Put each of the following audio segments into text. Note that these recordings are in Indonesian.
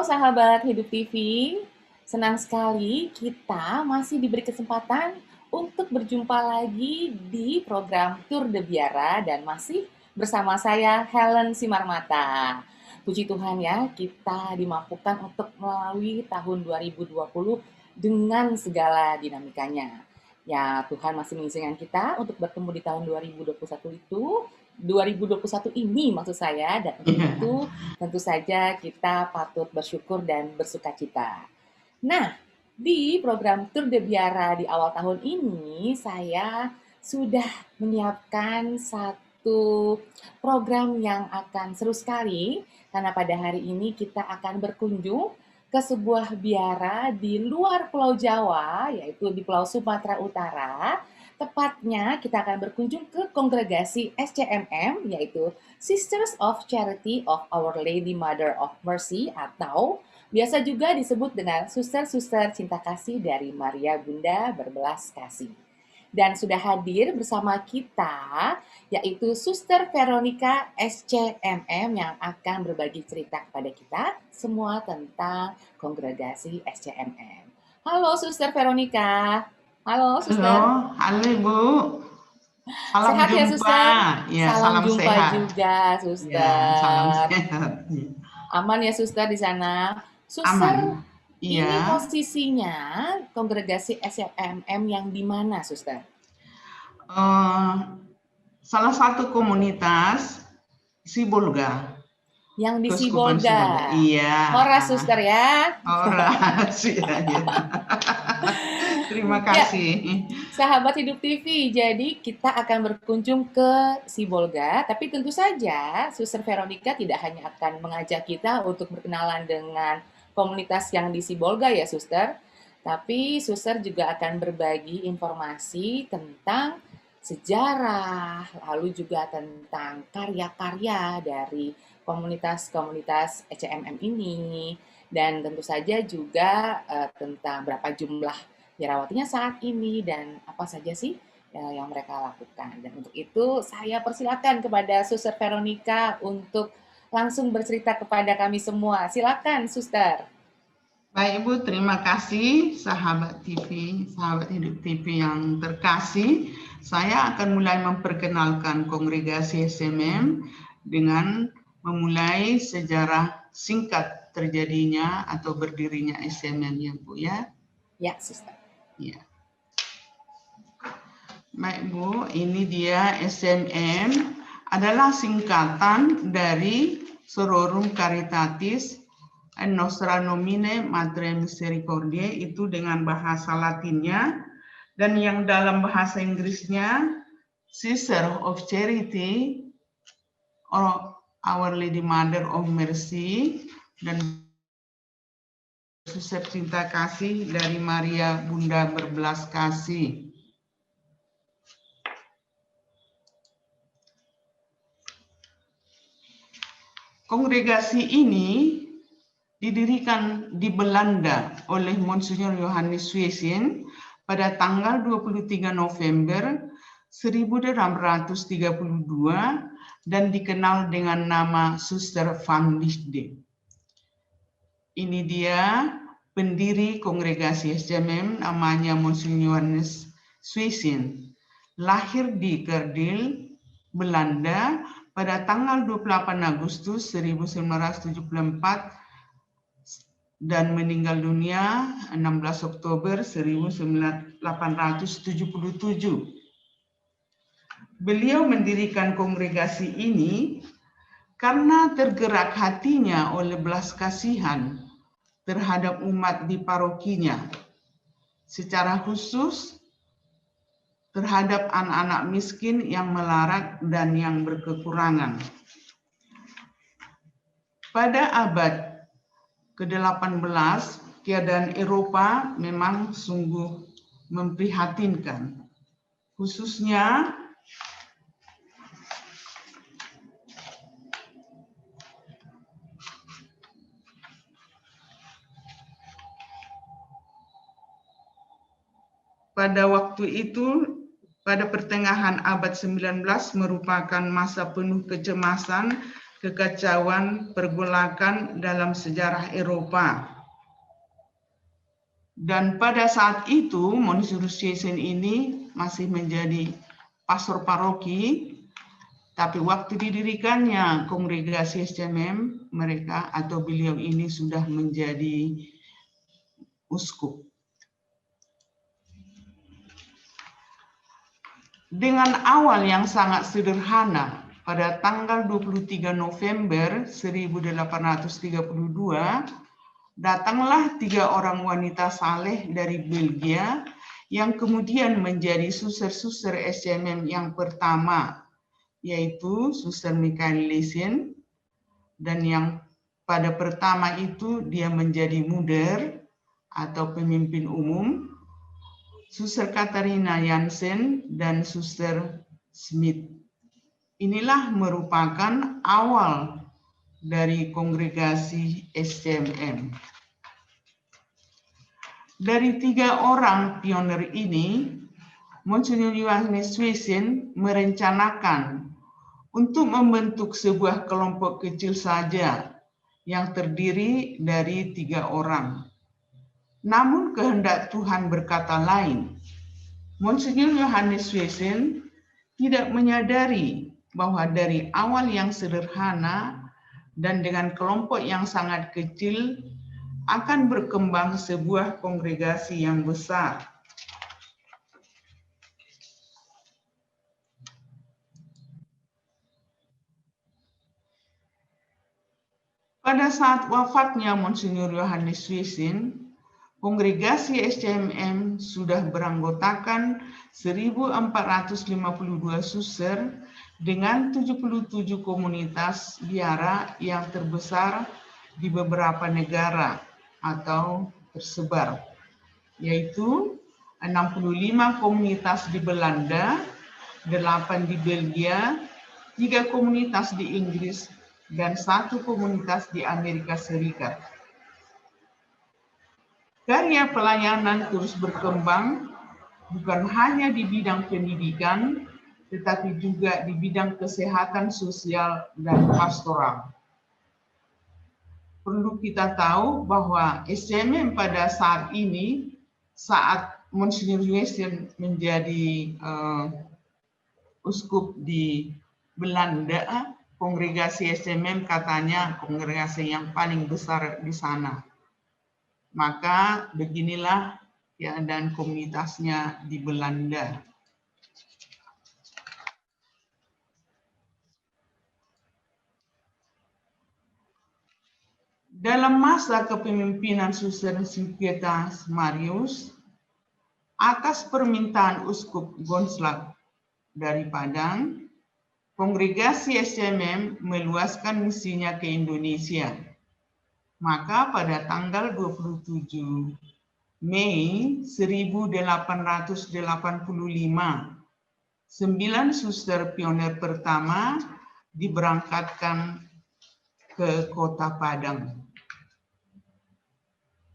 sahabat Hidup TV, senang sekali kita masih diberi kesempatan untuk berjumpa lagi di program Tour de Biara dan masih bersama saya Helen Simarmata. Puji Tuhan ya, kita dimampukan untuk melalui tahun 2020 dengan segala dinamikanya. Ya, Tuhan masih mengizinkan kita untuk bertemu di tahun 2021 itu, 2021 ini maksud saya, dan untuk itu tentu saja kita patut bersyukur dan bersukacita. Nah, di program Tour de Biara di awal tahun ini, saya sudah menyiapkan satu program yang akan seru sekali, karena pada hari ini kita akan berkunjung ke sebuah biara di luar Pulau Jawa, yaitu di Pulau Sumatera Utara. Tepatnya kita akan berkunjung ke kongregasi SCMM, yaitu Sisters of Charity of Our Lady Mother of Mercy, atau biasa juga disebut dengan suster-suster cinta kasih dari Maria Bunda berbelas kasih. Dan sudah hadir bersama kita, yaitu Suster Veronica SCMM yang akan berbagi cerita kepada kita semua tentang kongregasi SCMM. Halo Suster Veronica. Halo Suster. Halo Ibu. Salam Sehat ya jumpa. Suster? Ya, salam jumpa sehat juga Suster. Ya, salam sehat. Aman ya Suster di sana? Suster, Aman. ini Iya. posisinya kongregasi SCMM yang di mana Suster? Salah satu komunitas Sibolga. Yang di Keuskupan Sibolga. Iya. Horas Suster ya. Horas ya. Terima kasih. Ya, sahabat Hidup TV, jadi kita akan berkunjung ke Sibolga, tapi tentu saja Suster Veronica tidak hanya akan mengajak kita untuk berkenalan dengan komunitas yang di Sibolga ya Suster, tapi Suster juga akan berbagi informasi tentang sejarah, lalu juga tentang karya-karya dari komunitas-komunitas ECMM ini, dan tentu saja juga tentang berapa jumlah dirawatinya saat ini dan apa saja sih yang mereka lakukan. Dan untuk itu saya persilakan kepada Suster Veronica untuk langsung bercerita kepada kami semua. Silakan, Suster. Baik Ibu, terima kasih sahabat TV, sahabat Hidup TV yang terkasih. Saya akan mulai memperkenalkan kongregasi SCMM dengan memulai sejarah singkat terjadinya atau berdirinya SCMM ya Bu ya. Ya, Suster. Ya. Baik Bu, ini dia SCMM adalah singkatan dari Sororum Caritatis Nostra Nomine Mater Misericordiae, itu dengan bahasa Latinnya, dan yang dalam bahasa Inggrisnya Sister of Charity or Our Lady Mother of Mercy, dan Suster cinta kasih dari Maria Bunda berbelas kasih. Kongregasi ini didirikan di Belanda oleh Monsignor Johannes Suesin pada tanggal 23 November 1832 dan dikenal dengan nama Suster van Liesde. Ini dia pendiri kongregasi SCMM, namanya Monsignor Johannes Suesin. Lahir di Kerdil, Belanda pada tanggal 28 Agustus 1974 dan meninggal dunia 16 Oktober 1877. Beliau mendirikan kongregasi ini karena tergerak hatinya oleh belas kasihan terhadap umat di parokinya, secara khusus terhadap anak-anak miskin yang melarat dan yang berkekurangan. Pada abad ke-18, keadaan Eropa memang sungguh memprihatinkan. Khususnya pada waktu itu, pada pertengahan abad 19 merupakan masa penuh kecemasan kekacauan pergolakan dalam sejarah Eropa. Dan pada saat itu, Monsignor Swasen ini masih menjadi pastor paroki, tapi waktu didirikannya kongregasi SCMM, mereka atau beliau ini sudah menjadi uskup. Dengan awal yang sangat sederhana, pada tanggal 23 November 1832, datanglah 3 orang wanita saleh dari Belgia yang kemudian menjadi suster-suster SCMM yang pertama, yaitu Suster Michael Lesen, dan yang pada pertama itu dia menjadi muder atau pemimpin umum, Suster Katarina Jansen dan Suster Smith. Inilah merupakan awal dari kongregasi SCMM. Dari 3 orang pionir ini, Monsignor Johannes Swasen merencanakan untuk membentuk sebuah kelompok kecil saja yang terdiri dari 3 orang. Namun kehendak Tuhan berkata lain. Monsignor Johannes Swasen tidak menyadari bahwa dari awal yang sederhana dan dengan kelompok yang sangat kecil akan berkembang sebuah kongregasi yang besar. Pada saat wafatnya Monsignor Johannes Swasen, kongregasi SCMM sudah beranggotakan 1.452 suster dengan 77 komunitas biara yang terbesar di beberapa negara atau tersebar, yaitu 65 komunitas di Belanda, 8 di Belgia, 3 komunitas di Inggris, dan 1 komunitas di Amerika Serikat. Karya pelayanan terus berkembang, bukan hanya di bidang pendidikan, tetapi juga di bidang kesehatan sosial dan pastoral. Perlu kita tahu bahwa SCMM pada saat ini, saat Monsignor Swasen menjadi uskup di Belanda, kongregasi SCMM katanya kongregasi yang paling besar di sana. Maka beginilah keadaan komunitasnya di Belanda. Dalam masa kepemimpinan Suster Sint-Pietas Marius, atas permintaan Uskup Gonslag dari Padang, kongregasi SCMM meluaskan misinya ke Indonesia. Maka pada tanggal 27 Mei 1885, 9 suster pionir pertama diberangkatkan ke kota Padang.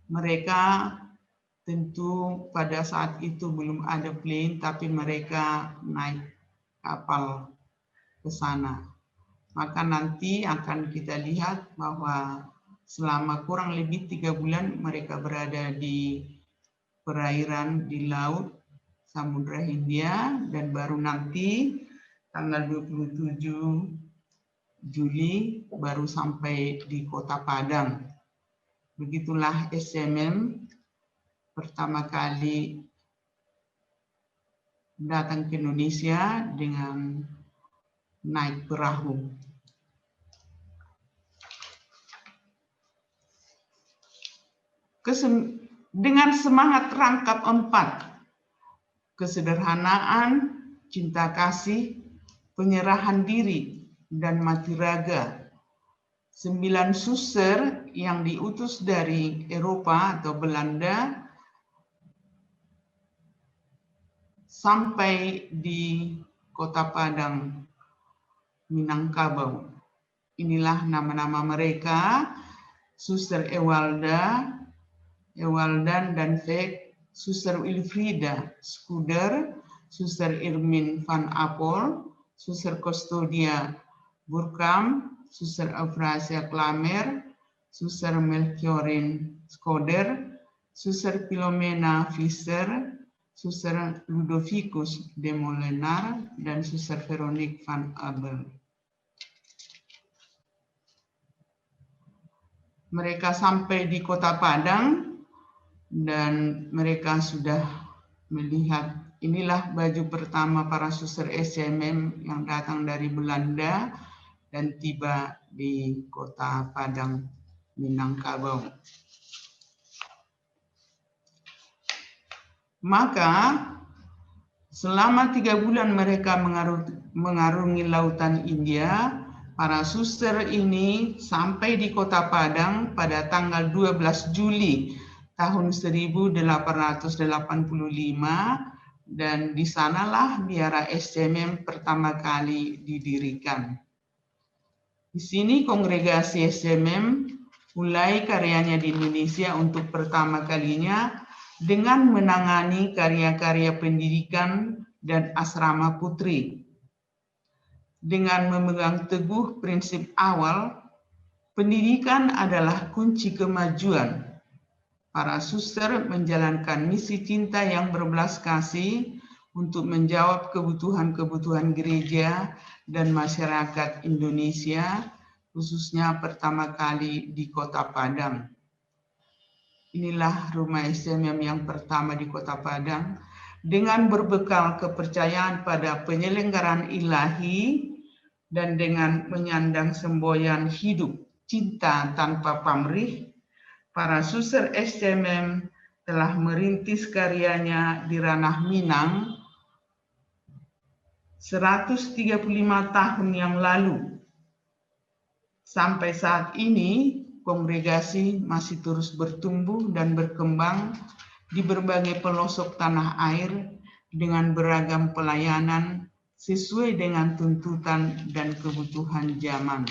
Mereka tentu pada saat itu belum ada plane, tapi mereka naik kapal ke sana. Maka nanti akan kita lihat bahwa selama kurang lebih 3 bulan mereka berada di perairan di laut Samudra Hindia, dan baru nanti tanggal 27 Juli baru sampai di kota Padang. Begitulah SCMM pertama kali datang ke Indonesia dengan naik perahu. Dengan semangat rangkap 4, kesederhanaan, cinta kasih, penyerahan diri, dan mati raga, 9 suster yang diutus dari Eropa atau Belanda sampai di kota Padang, Minangkabau. Inilah nama-nama mereka: Suster Ewaldan dan Vek, Suster Wilfrida Skuder, Suster Irmin van Apel, Suster Custodia Burkam, Suster Euphrasia Klamer, Suster Melchiorine Skoder, Suster Philomena Visser, Suster Ludovicus de Molenaar, dan Suster Veronique van Abel. Mereka sampai di Kota Padang dan mereka sudah melihat, inilah baju pertama para suster SCMM yang datang dari Belanda dan tiba di Kota Padang, Minangkabau. Maka selama 3 bulan mereka mengarungi lautan India, para suster ini sampai di Kota Padang pada tanggal 12 Juli tahun 1885 dan di sanalah biara SCMM pertama kali didirikan. Di sini kongregasi SCMM mulai karyanya di Indonesia untuk pertama kalinya dengan menangani karya-karya pendidikan dan asrama putri. Dengan memegang teguh prinsip awal, pendidikan adalah kunci kemajuan. Para suster menjalankan misi cinta yang berbelas kasih untuk menjawab kebutuhan-kebutuhan gereja dan masyarakat Indonesia, khususnya pertama kali di Kota Padang. Inilah rumah SCMM yang pertama di Kota Padang, dengan berbekal kepercayaan pada penyelenggaraan ilahi dan dengan menyandang semboyan hidup cinta tanpa pamrih, para suster SCMM telah merintis karyanya di ranah Minang 135 tahun yang lalu. Sampai saat ini, kongregasi masih terus bertumbuh dan berkembang di berbagai pelosok tanah air dengan beragam pelayanan sesuai dengan tuntutan dan kebutuhan zaman.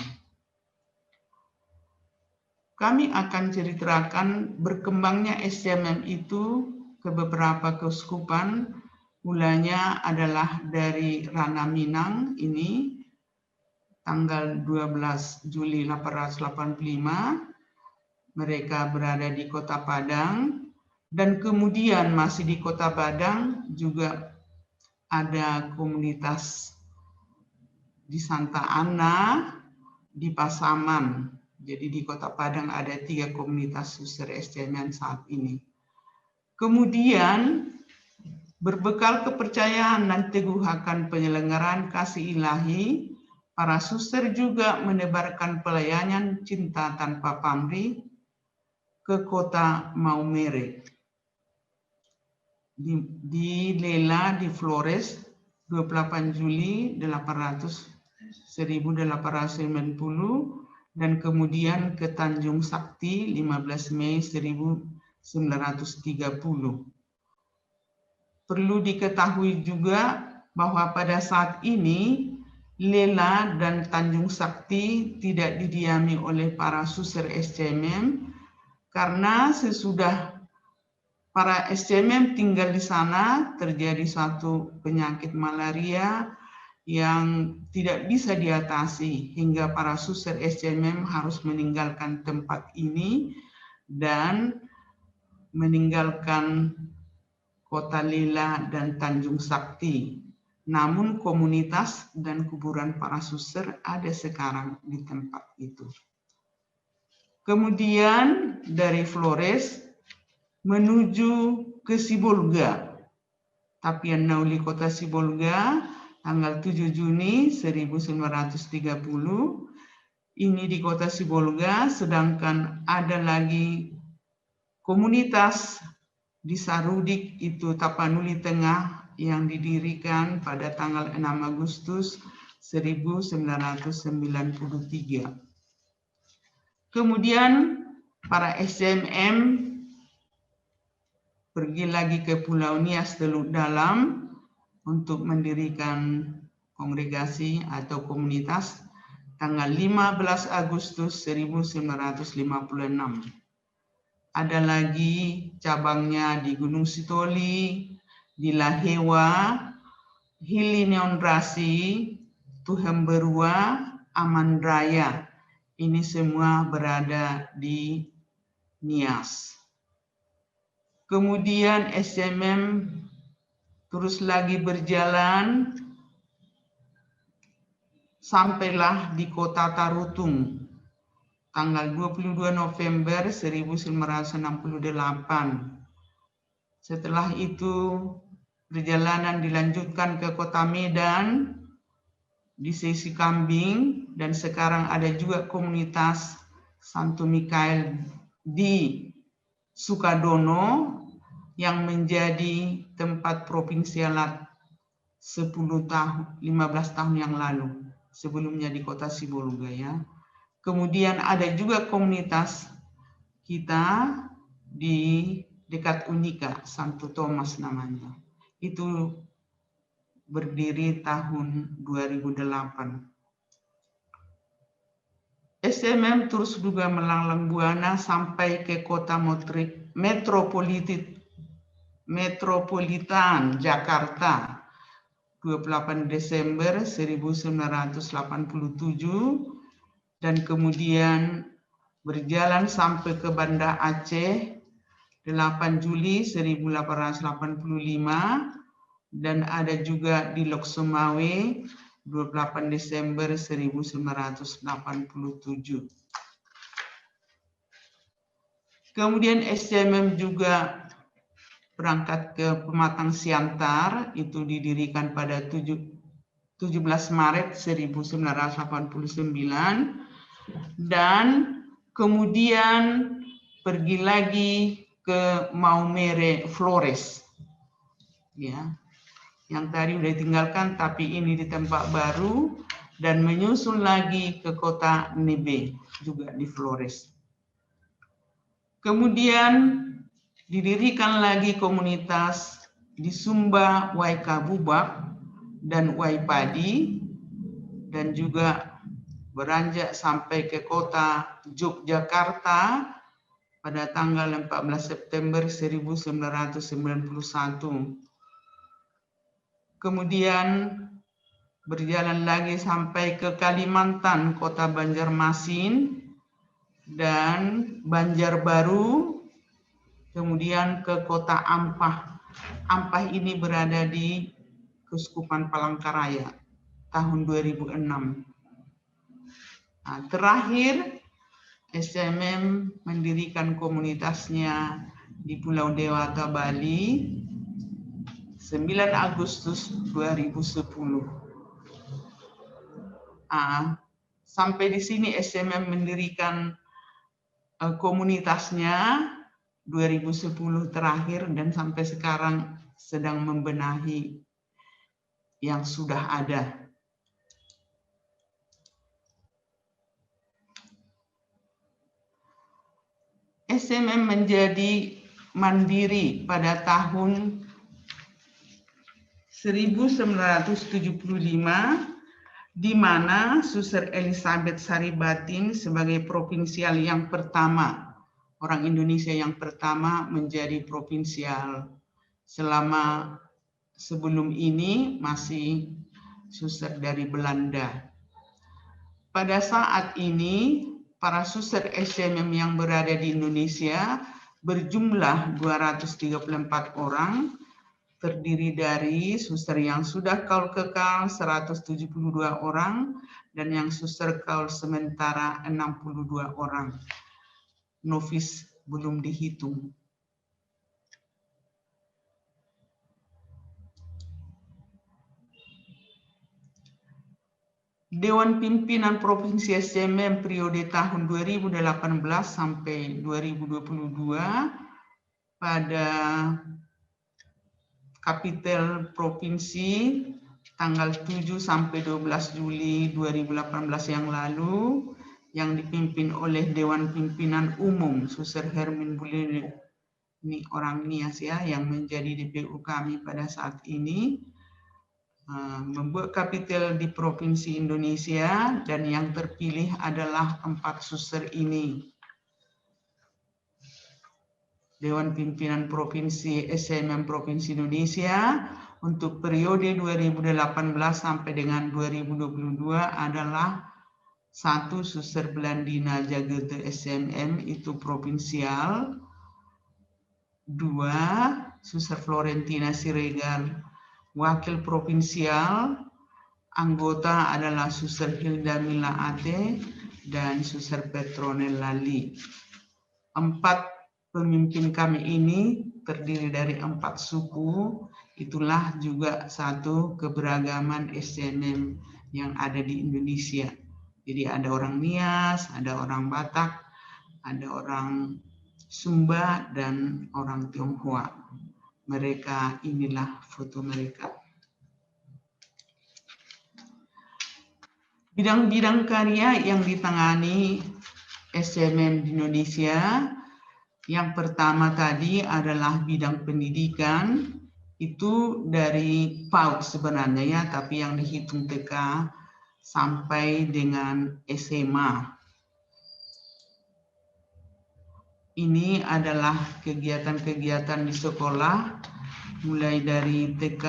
Kami akan ceritakan berkembangnya SCMM itu ke beberapa keuskupan, mulanya adalah dari ranah Minang ini, tanggal 12 Juli 1885, mereka berada di Kota Padang, dan kemudian masih di Kota Padang juga ada komunitas di Santa Ana, di Pasaman. Jadi di Kota Padang ada 3 komunitas suster SCMM saat ini. Kemudian berbekal kepercayaan dan teguh akan penyelenggaraan kasih ilahi, para suster juga menebarkan pelayanan cinta tanpa pamrih ke Kota Maumere. Di Lela di Flores 28 Juli 1890 dan kemudian ke Tanjung Sakti 15 Mei 1930. Perlu diketahui juga bahwa pada saat ini Lela dan Tanjung Sakti tidak didiami oleh para suster SCMM karena sesudah para SCMM tinggal di sana terjadi suatu penyakit malaria yang tidak bisa diatasi hingga para suster SCMM harus meninggalkan tempat ini dan meninggalkan Kota Lela dan Tanjung Sakti. Namun komunitas dan kuburan para suster ada sekarang di tempat itu. Kemudian dari Flores menuju ke Sibolga, Tapian Nauli Kota Sibolga, tanggal 7 Juni 1930. Ini di Kota Sibolga, sedangkan ada lagi komunitas di Sarudik, itu Tapanuli Tengah, yang didirikan pada tanggal 6 Agustus 1993. Kemudian para SCMM pergi lagi ke Pulau Nias Teluk Dalam untuk mendirikan kongregasi atau komunitas tanggal 15 Agustus 1956. Ada lagi cabangnya di Gunung Sitoli, di Lahewa, Hili Neondrasi, Tuhemberua, Aman Raya. Ini semua berada di Nias. Kemudian SMM terus lagi berjalan sampailah di kota Tarutung tanggal 22 November 1968. Setelah itu perjalanan dilanjutkan ke kota Medan di Sesi Kambing, dan sekarang ada juga komunitas Santo Mikael di Sukadono yang menjadi tempat provinsialat 10 tahun, 15 tahun yang lalu, sebelumnya di kota Sibolga ya. Kemudian ada juga komunitas kita di dekat Unika, Santo Thomas namanya. Itu berdiri tahun 2008. SMM terus juga melanglang buana sampai ke kota metropolitan Jakarta 28 Desember 1987 dan kemudian berjalan sampai ke Banda Aceh 8 Juli 1885 dan ada juga di Lok Sumawe 28 Desember 1987. Kemudian SMM juga berangkat ke Pematang Siantar, itu didirikan pada 17 Maret 1989 dan kemudian pergi lagi ke Maumere Flores. Ya. Yang tadi udah ditinggalkan, tapi ini di tempat baru dan menyusul lagi ke kota Nebe, juga di Flores. Kemudian didirikan lagi komunitas di Sumba, Waikabubak, dan Waipadi, dan juga beranjak sampai ke kota Yogyakarta pada tanggal 14 September 1991. Kemudian berjalan lagi sampai ke Kalimantan, kota Banjarmasin dan Banjarbaru, kemudian ke kota Ampah. Ampah ini berada di Keuskupan Palangkaraya tahun 2006. Nah, terakhir SMM mendirikan komunitasnya di Pulau Dewata, Bali 9 Agustus 2010. Sampai di sini SMM mendirikan komunitasnya 2010 terakhir dan sampai sekarang sedang membenahi yang sudah ada. SMM menjadi mandiri pada tahun 1975, di mana Suster Elizabeth Saribatin sebagai provinsial yang pertama, orang Indonesia yang pertama menjadi provinsial. Sebelum ini masih suster dari Belanda. Pada saat ini, para suster SMM yang berada di Indonesia berjumlah 234 orang, terdiri dari suster yang sudah kaul kekal 172 orang dan yang suster kaul sementara 62 orang. Novis belum dihitung. Dewan Pimpinan Provinsi SMM periode tahun 2018 sampai 2022 pada Kapitel Provinsi tanggal 7 sampai 12 Juli 2018 yang lalu yang dipimpin oleh Dewan Pimpinan Umum Suster Hermin Bulene, ini orang Nias ya, yang menjadi DPU kami pada saat ini, membuat kapitel di Provinsi Indonesia dan yang terpilih adalah 4 suster ini. Dewan Pimpinan Provinsi SMM Provinsi Indonesia untuk periode 2018 sampai dengan 2022 adalah 1 Suster Belandina Jagete SMM itu provinsial, 2 Suster Florentina Siregar wakil provinsial, anggota adalah Suster Hilda Mila Ate dan Suster Petronella Lee. 4 pemimpin kami ini terdiri dari 4 suku, itulah juga satu keberagaman SMM yang ada di Indonesia. Jadi ada orang Nias, ada orang Batak, ada orang Sumba, dan orang Tionghoa. Mereka, inilah foto mereka. Bidang-bidang karya yang ditangani SMM di Indonesia, yang pertama tadi adalah bidang pendidikan, itu dari PAUD sebenarnya ya, tapi yang dihitung TK sampai dengan SMA. Ini adalah kegiatan-kegiatan di sekolah, mulai dari TK,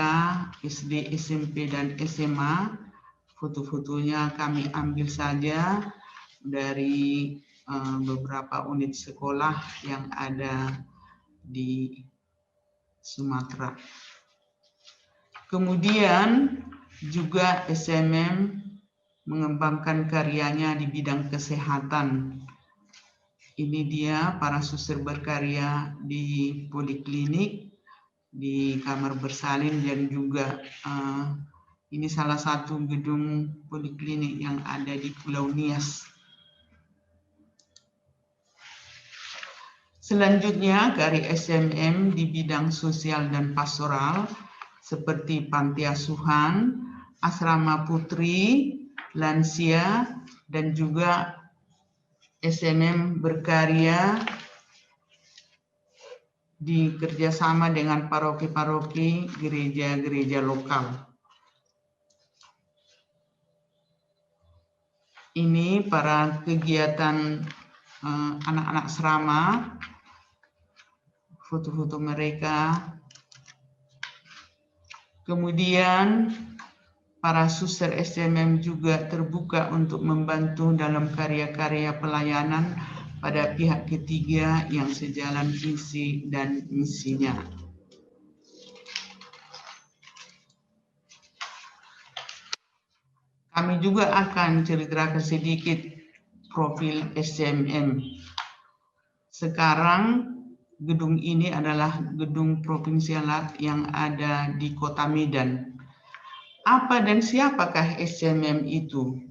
SD, SMP, dan SMA. Foto-fotonya kami ambil saja dari beberapa unit sekolah yang ada di Sumatera. Kemudian juga SMM mengembangkan karyanya di bidang kesehatan. Ini dia para suster berkarya di poliklinik, di kamar bersalin, dan juga ini salah satu gedung poliklinik yang ada di Pulau Nias. Selanjutnya, karya SMM di bidang sosial dan pastoral seperti panti asuhan, asrama putri, lansia, dan juga SMM berkarya di kerjasama dengan paroki-paroki gereja-gereja lokal. Ini para kegiatan anak-anak serama, foto-foto mereka. Kemudian para suster SMM juga terbuka untuk membantu dalam karya-karya pelayanan pada pihak ketiga yang sejalan visi dan misinya. Kami juga akan ceritakan sedikit profil SMM. Sekarang gedung ini adalah gedung provinsialat yang ada di Kota Medan. Apa dan siapakah SMM itu?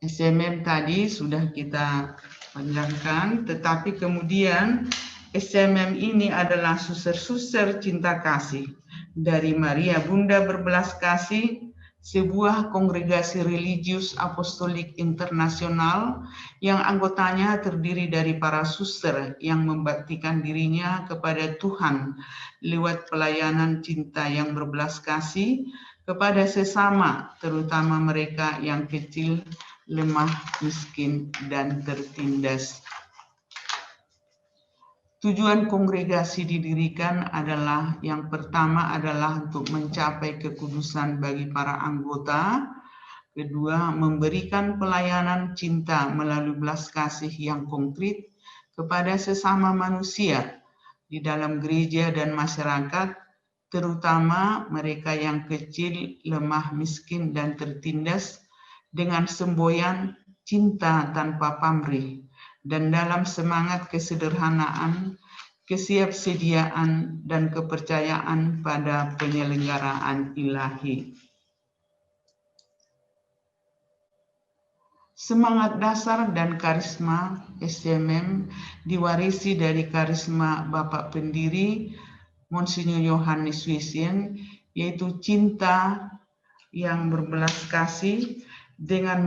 SMM tadi sudah kita panjangkan, tetapi kemudian SMM ini adalah suster-suster cinta kasih dari Maria Bunda Berbelas Kasih, sebuah kongregasi religius apostolik internasional yang anggotanya terdiri dari para suster yang membaktikan dirinya kepada Tuhan lewat pelayanan cinta yang berbelas kasih kepada sesama, terutama mereka yang kecil, lemah, miskin, dan tertindas. Tujuan kongregasi didirikan adalah yang pertama adalah untuk mencapai kekudusan bagi para anggota, kedua memberikan pelayanan cinta melalui belas kasih yang konkret kepada sesama manusia di dalam gereja dan masyarakat, terutama mereka yang kecil, lemah, miskin, dan tertindas, dengan semboyan cinta tanpa pamrih dan dalam semangat kesederhanaan, kesiapsediaan, dan kepercayaan pada penyelenggaraan ilahi. Semangat dasar dan karisma SMM diwarisi dari karisma Bapak Pendiri Monsinyur Yohanes Wissien, yaitu cinta yang berbelas kasih dengan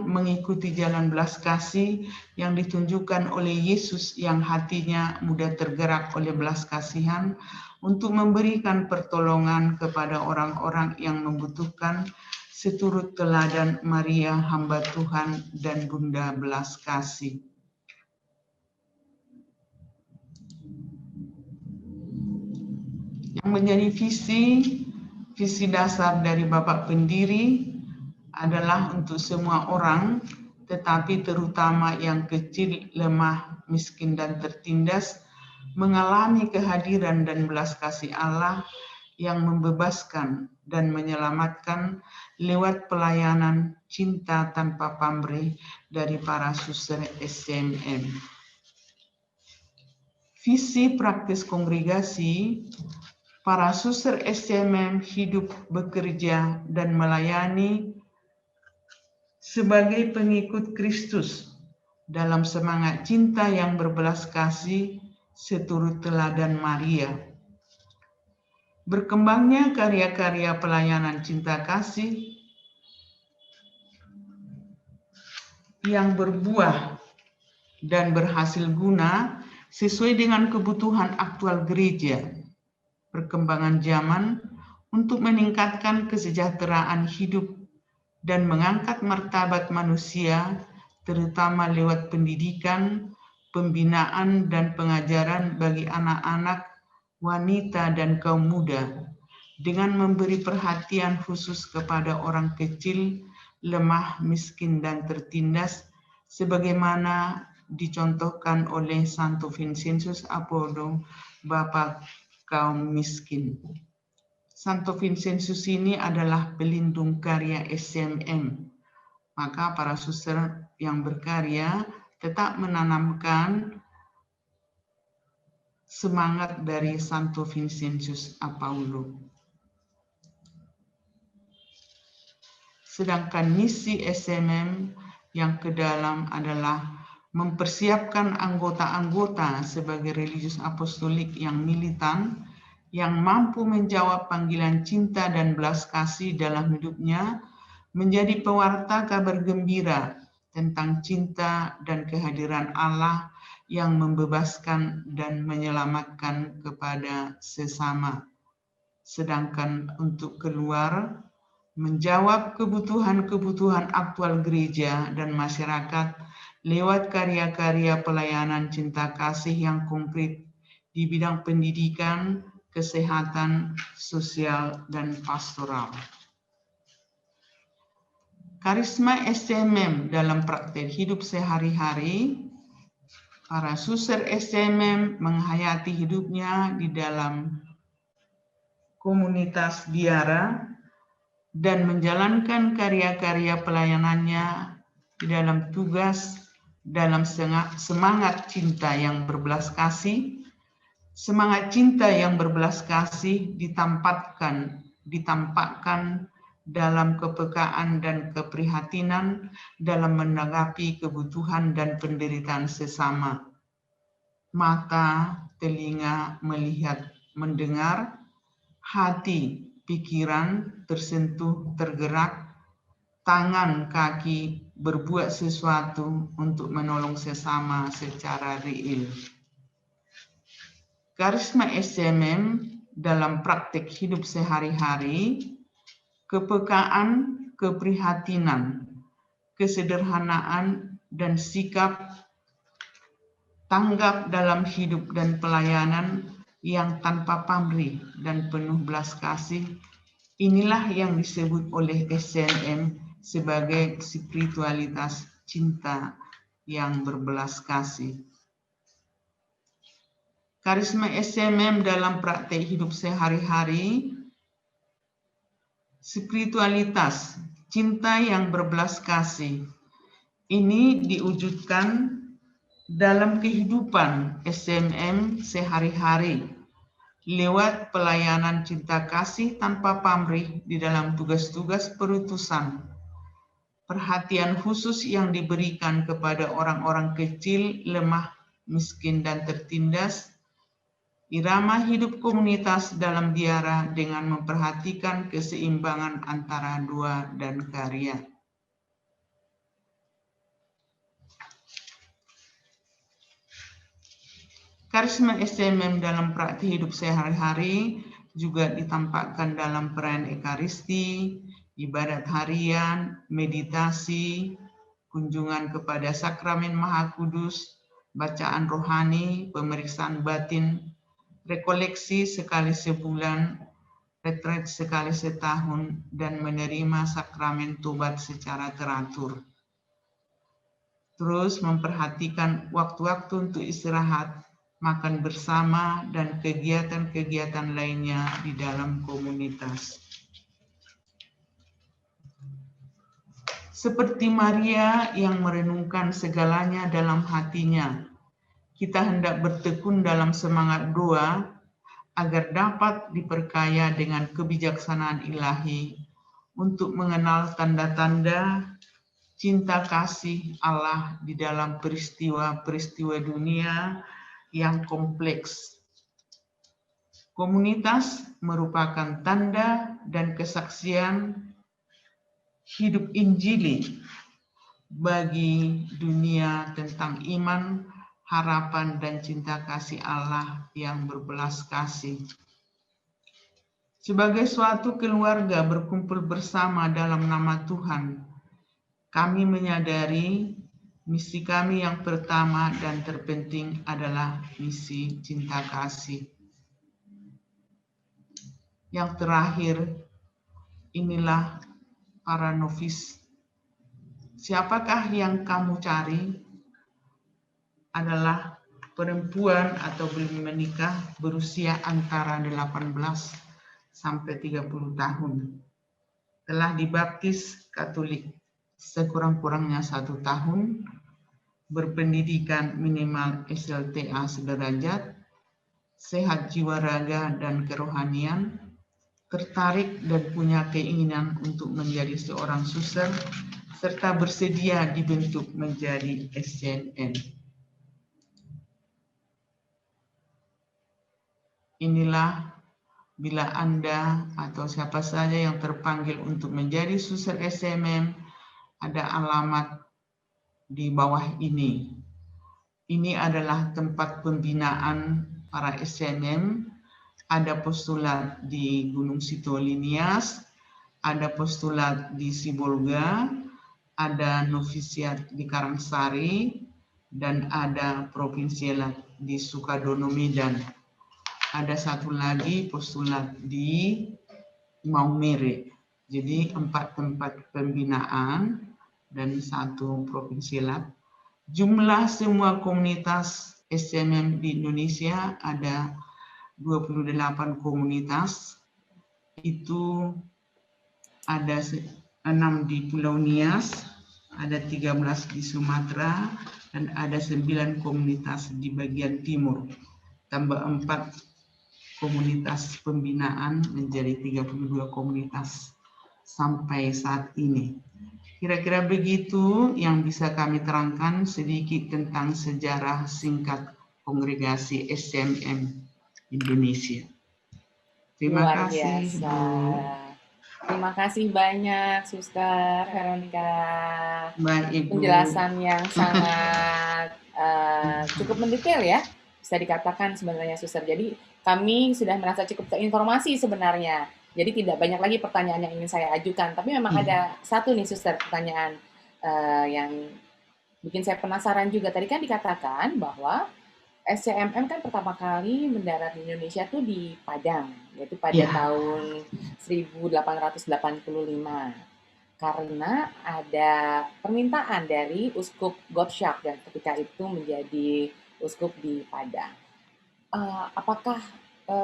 mengikuti jalan belas kasih yang ditunjukkan oleh Yesus yang hatinya mudah tergerak oleh belas kasihan untuk memberikan pertolongan kepada orang-orang yang membutuhkan, seturut teladan Maria hamba Tuhan dan Bunda belas kasih. Yang menjadi visi dasar dari Bapak Pendiri adalah untuk semua orang, tetapi terutama yang kecil, lemah, miskin, dan tertindas, mengalami kehadiran dan belas kasih Allah yang membebaskan dan menyelamatkan lewat pelayanan cinta tanpa pamrih dari para suster SCMM. Visi praktis kongregasi, para suster SCMM hidup, bekerja, dan melayani sebagai pengikut Kristus dalam semangat cinta yang berbelas kasih seturut teladan Maria. Berkembangnya karya-karya pelayanan cinta kasih yang berbuah dan berhasil guna sesuai dengan kebutuhan aktual gereja, perkembangan zaman untuk meningkatkan kesejahteraan hidup dan mengangkat martabat manusia, terutama lewat pendidikan, pembinaan, dan pengajaran bagi anak-anak, wanita, dan kaum muda, dengan memberi perhatian khusus kepada orang kecil, lemah, miskin, dan tertindas, sebagaimana dicontohkan oleh Santo Vincentius Apollo, Bapa kaum miskin. Santo Vincentius ini adalah pelindung karya SCMM. Maka para suster yang berkarya tetap menanamkan semangat dari Santo Vincentius Apollo. Sedangkan misi SCMM yang ke dalam adalah mempersiapkan anggota-anggota sebagai religius apostolik yang militan, yang mampu menjawab panggilan cinta dan belas kasih dalam hidupnya, menjadi pewarta kabar gembira tentang cinta dan kehadiran Allah yang membebaskan dan menyelamatkan kepada sesama. Sedangkan untuk keluar, menjawab kebutuhan-kebutuhan aktual gereja dan masyarakat lewat karya-karya pelayanan cinta kasih yang konkret di bidang pendidikan, kesehatan, sosial, dan pastoral. Karisma SCMM dalam praktek hidup sehari-hari, para suster SCMM menghayati hidupnya di dalam komunitas biara dan menjalankan karya-karya pelayanannya di dalam tugas, dalam semangat cinta yang berbelas kasih. Semangat cinta yang berbelas kasih ditampakkan dalam kepekaan dan keprihatinan dalam menanggapi kebutuhan dan penderitaan sesama. Mata, telinga, melihat, mendengar, hati, pikiran, tersentuh, tergerak, tangan, kaki, berbuat sesuatu untuk menolong sesama secara real. Karisma SCMM dalam praktik hidup sehari-hari, kepekaan, keprihatinan, kesederhanaan, dan sikap tanggap dalam hidup dan pelayanan yang tanpa pamrih dan penuh belas kasih, inilah yang disebut oleh SCMM sebagai spiritualitas cinta yang berbelas kasih. Karisma SCMM dalam praktek hidup sehari-hari, spiritualitas cinta yang berbelas kasih ini diwujudkan dalam kehidupan SCMM sehari-hari lewat pelayanan cinta kasih tanpa pamrih di dalam tugas-tugas perutusan, perhatian khusus yang diberikan kepada orang-orang kecil, lemah, miskin, dan tertindas, irama hidup komunitas dalam biara dengan memperhatikan keseimbangan antara doa dan karya. Karisma SCMM dalam praktik hidup sehari-hari juga ditampakkan dalam perayaan Ekaristi, ibadat harian, meditasi, kunjungan kepada sakramen Maha Kudus, bacaan rohani, pemeriksaan batin, rekoleksi sekali sebulan, retret sekali setahun, dan menerima sakramen tobat secara teratur. Terus memperhatikan waktu-waktu untuk istirahat, makan bersama, dan kegiatan-kegiatan lainnya di dalam komunitas. Seperti Maria yang merenungkan segalanya dalam hatinya, kita hendak bertekun dalam semangat doa agar dapat diperkaya dengan kebijaksanaan ilahi untuk mengenal tanda-tanda cinta kasih Allah di dalam peristiwa-peristiwa dunia yang kompleks. Komunitas merupakan tanda dan kesaksian hidup Injili bagi dunia tentang iman, harapan, dan cinta kasih Allah yang berbelas kasih. Sebagai suatu keluarga berkumpul bersama dalam nama Tuhan, kami menyadari misi kami yang pertama dan terpenting adalah misi cinta kasih. Yang terakhir, inilah para novis. Siapakah yang kamu cari? Adalah perempuan atau belum menikah berusia antara 18 sampai 30 tahun. Telah dibaptis Katolik sekurang-kurangnya 1 tahun, berpendidikan minimal SLTA sederajat, sehat jiwa raga dan kerohanian, tertarik dan punya keinginan untuk menjadi seorang suster, serta bersedia dibentuk menjadi SCMM. Inilah bila Anda atau siapa saja yang terpanggil untuk menjadi suster SCMM, ada alamat di bawah ini. Ini adalah tempat pembinaan para SCMM. Ada postulat di Gunung Sitolinias, ada postulat di Sibolga, ada novisiat di Karangsari, dan ada provinsialat di Sukadono Medan. Ada satu lagi postulat di Maumere. Jadi 4 tempat pembinaan dan 1 provinsialat. Jumlah semua komunitas SCMM di Indonesia ada 28 komunitas. Itu ada 6 di Pulau Nias, ada 13 di Sumatera, dan ada 9 komunitas di bagian timur. Tambah 4 komunitas pembinaan menjadi 32 komunitas sampai saat ini. Kira-kira begitu yang bisa kami terangkan sedikit tentang sejarah singkat kongregasi SCMM Indonesia. Terima Luar kasih, biasa. Bu. Terima kasih banyak, Suster Veronica. Baik, Ibu. Penjelasan yang sangat cukup mendetail ya, bisa dikatakan sebenarnya, Suster. Jadi kami sudah merasa cukup terinformasi sebenarnya. Jadi tidak banyak lagi pertanyaan yang ingin saya ajukan. Tapi memang ada satu nih, Suster, pertanyaan yang bikin saya penasaran juga. Tadi kan dikatakan bahwa SCMM kan pertama kali mendarat di Indonesia tuh di Padang, yaitu pada tahun 1885. Karena ada permintaan dari Uskup Gottschalk dan ketika itu menjadi uskup di Padang. Apakah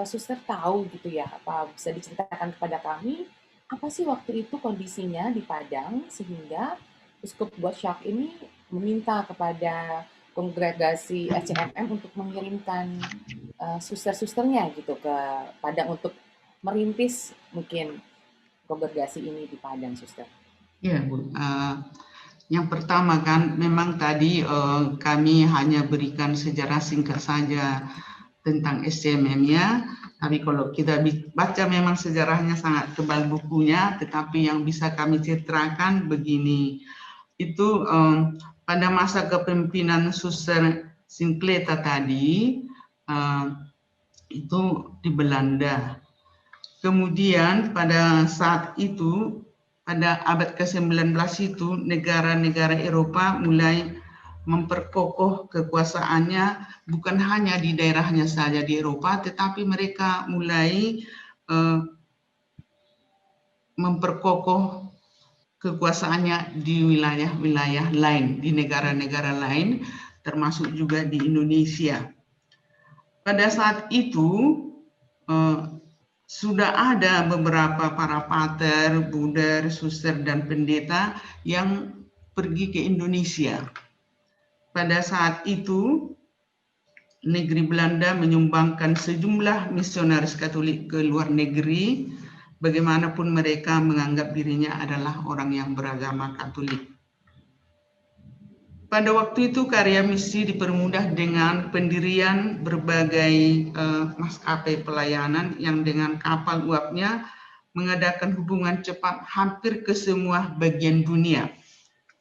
Suster tahu gitu ya, apa bisa diceritakan kepada kami, apa sih waktu itu kondisinya di Padang sehingga Uskup Gottschalk ini meminta kepada kongregasi SCMM untuk mengirimkan suster-susternya gitu ke Padang untuk merintis mungkin kongregasi ini di Padang, Suster. Ya, Bu. Yang pertama kan memang tadi kami hanya berikan sejarah singkat saja tentang SCMM ya. Tapi kalau kita baca memang sejarahnya sangat tebal bukunya, tetapi yang bisa kami ceritakan begini. Itu pada masa kepemimpinan Suster Sinclair tadi, itu di Belanda. Kemudian pada saat itu, pada abad ke-19 itu, negara-negara Eropa mulai memperkokoh kekuasaannya bukan hanya di daerahnya saja di Eropa, tetapi mereka mulai memperkokoh kekuasaannya di wilayah-wilayah lain, di negara-negara lain, termasuk juga di Indonesia. Pada saat itu sudah ada beberapa para pater, buder, suster, dan pendeta yang pergi ke Indonesia. Pada saat itu, negeri Belanda menyumbangkan sejumlah misionaris Katolik ke luar negeri, bagaimanapun mereka menganggap dirinya adalah orang yang beragama Katolik. Pada waktu itu karya misi dipermudah dengan pendirian berbagai maskapai pelayanan yang dengan kapal uapnya mengadakan hubungan cepat hampir ke semua bagian dunia,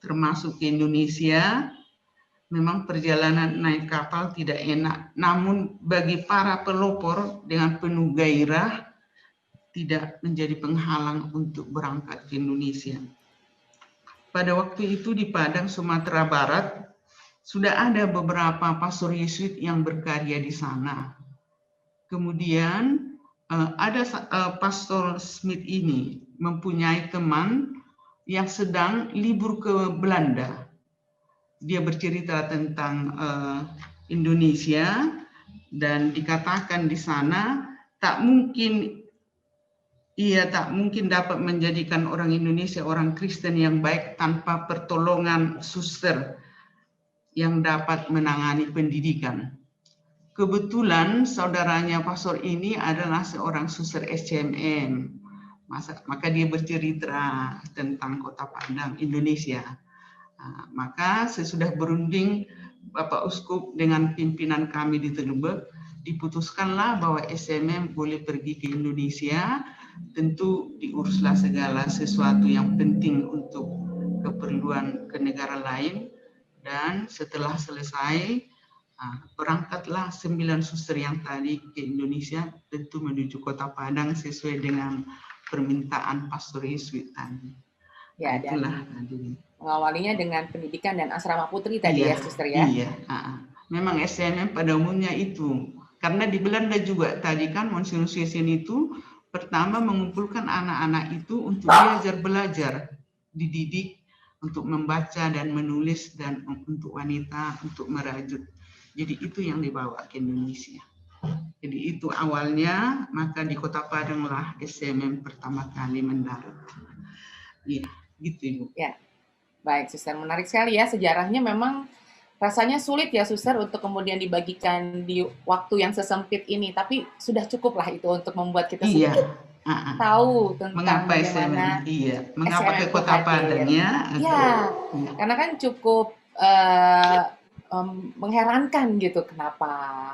termasuk ke Indonesia. Memang perjalanan naik kapal tidak enak, namun bagi para pelopor dengan penuh gairah tidak menjadi penghalang untuk berangkat ke Indonesia. Pada waktu itu di Padang, Sumatera Barat, sudah ada beberapa pastor Yesuit yang berkarya di sana. Kemudian ada Pastor Smith ini mempunyai teman yang sedang libur ke Belanda. Dia bercerita tentang Indonesia dan dikatakan di sana ia tak mungkin dapat menjadikan orang Indonesia orang Kristen yang baik tanpa pertolongan suster yang dapat menangani pendidikan. Kebetulan saudaranya pastor ini adalah seorang suster SCMM. Maka dia bercerita tentang Kota Padang, Indonesia. Maka sesudah berunding Bapak Uskup dengan pimpinan kami di Tebet, diputuskanlah bahwa SCMM boleh pergi ke Indonesia. Tentu diuruslah segala sesuatu yang penting untuk keperluan ke negara lain. Dan setelah selesai, berangkatlah 9 suster yang tadi ke Indonesia, tentu menuju Kota Padang sesuai dengan permintaan Pastor Yesuit tadi. Ya, Itulah dan mengawalinya dengan pendidikan dan asrama putri tadi ya, suster ya? Iya, memang SCMM pada umumnya itu. Karena di Belanda juga tadi kan Monsignor Sesen itu pertama mengumpulkan anak-anak itu untuk belajar, dididik untuk membaca dan menulis, dan untuk wanita untuk merajut. Jadi itu yang dibawa ke Indonesia. Jadi itu awalnya, maka di Kota Padang lah SCMM pertama kali mendarat. Iya, gitu Ibu. Ya, baik suster, menarik sekali ya sejarahnya. Memang rasanya sulit ya suster untuk kemudian dibagikan di waktu yang sesempit ini, tapi sudah cukup lah itu untuk membuat kita sedikit tahu tentang bagaimana mengapa ke Kota Padang ya? Ya, karena kan cukup mengherankan gitu, kenapa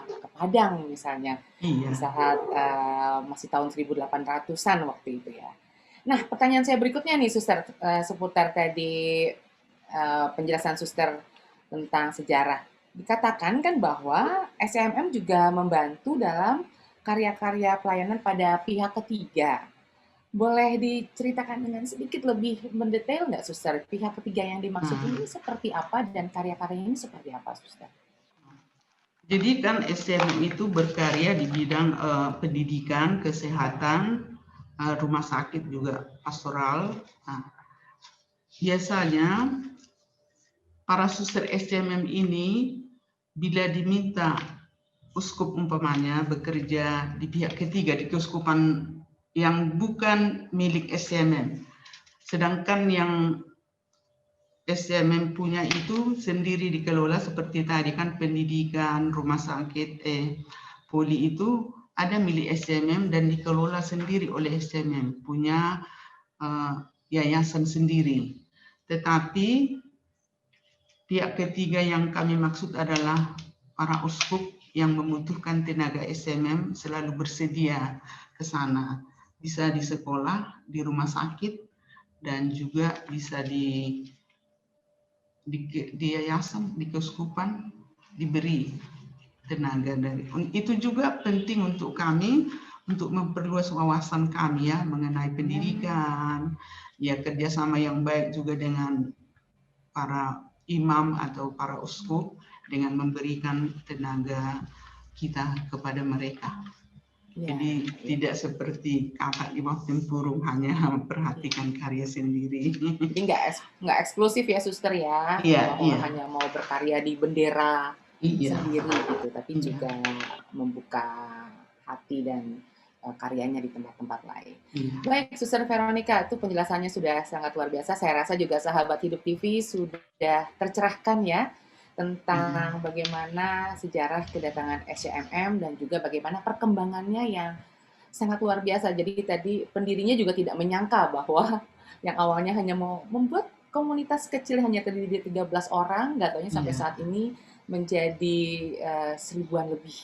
ke Padang misalnya, di saat masih tahun 1800-an waktu itu ya. Nah, pertanyaan saya berikutnya nih suster, seputar tadi penjelasan suster tentang sejarah. Dikatakan kan bahwa SCMM juga membantu dalam karya-karya pelayanan pada pihak ketiga. Boleh diceritakan dengan sedikit lebih mendetail nggak, suster? Pihak ketiga yang dimaksud ini seperti apa dan karya-karya ini seperti apa, suster? Jadi kan SCMM itu berkarya di bidang pendidikan, kesehatan, rumah sakit juga pastoral. Biasanya para suster SCMM ini bila diminta uskup umpamanya bekerja di pihak ketiga, di keuskupan yang bukan milik SCMM, sedangkan yang SCMM punya itu sendiri dikelola, seperti tadi kan pendidikan, rumah sakit, poli itu ada milik SCMM dan dikelola sendiri oleh SCMM, punya yayasan sendiri. Tetapi pihak ketiga yang kami maksud adalah para uskup yang membutuhkan tenaga SCMM selalu bersedia ke sana. Bisa di sekolah, di rumah sakit, dan juga bisa di yayasan, di keuskupan diberi tenaga dari. Itu juga penting untuk kami untuk memperluas wawasan kami ya mengenai pendidikan, ya kerjasama yang baik juga dengan para imam atau para uskup dengan memberikan tenaga kita kepada mereka. Ya, Jadi ya. tidak seperti kakak di bawah tempurung hanya memperhatikan karya sendiri. Jadi nggak eksklusif ya suster ya, Iya, bahwa iya, hanya mau berkarya di bendera iya, sendiri gitu, tapi iya, juga membuka hati dan karyanya di tempat-tempat lain. iya. Baik, Suster Veronica, itu penjelasannya sudah sangat luar biasa. Saya rasa juga sahabat Hidup TV sudah tercerahkan ya tentang bagaimana sejarah kedatangan SCMM dan juga bagaimana perkembangannya yang sangat luar biasa. Jadi tadi pendirinya juga tidak menyangka bahwa yang awalnya hanya mau membuat komunitas kecil hanya terdiri dari 13 orang, nggak taunya sampai saat ini menjadi seribuan lebih.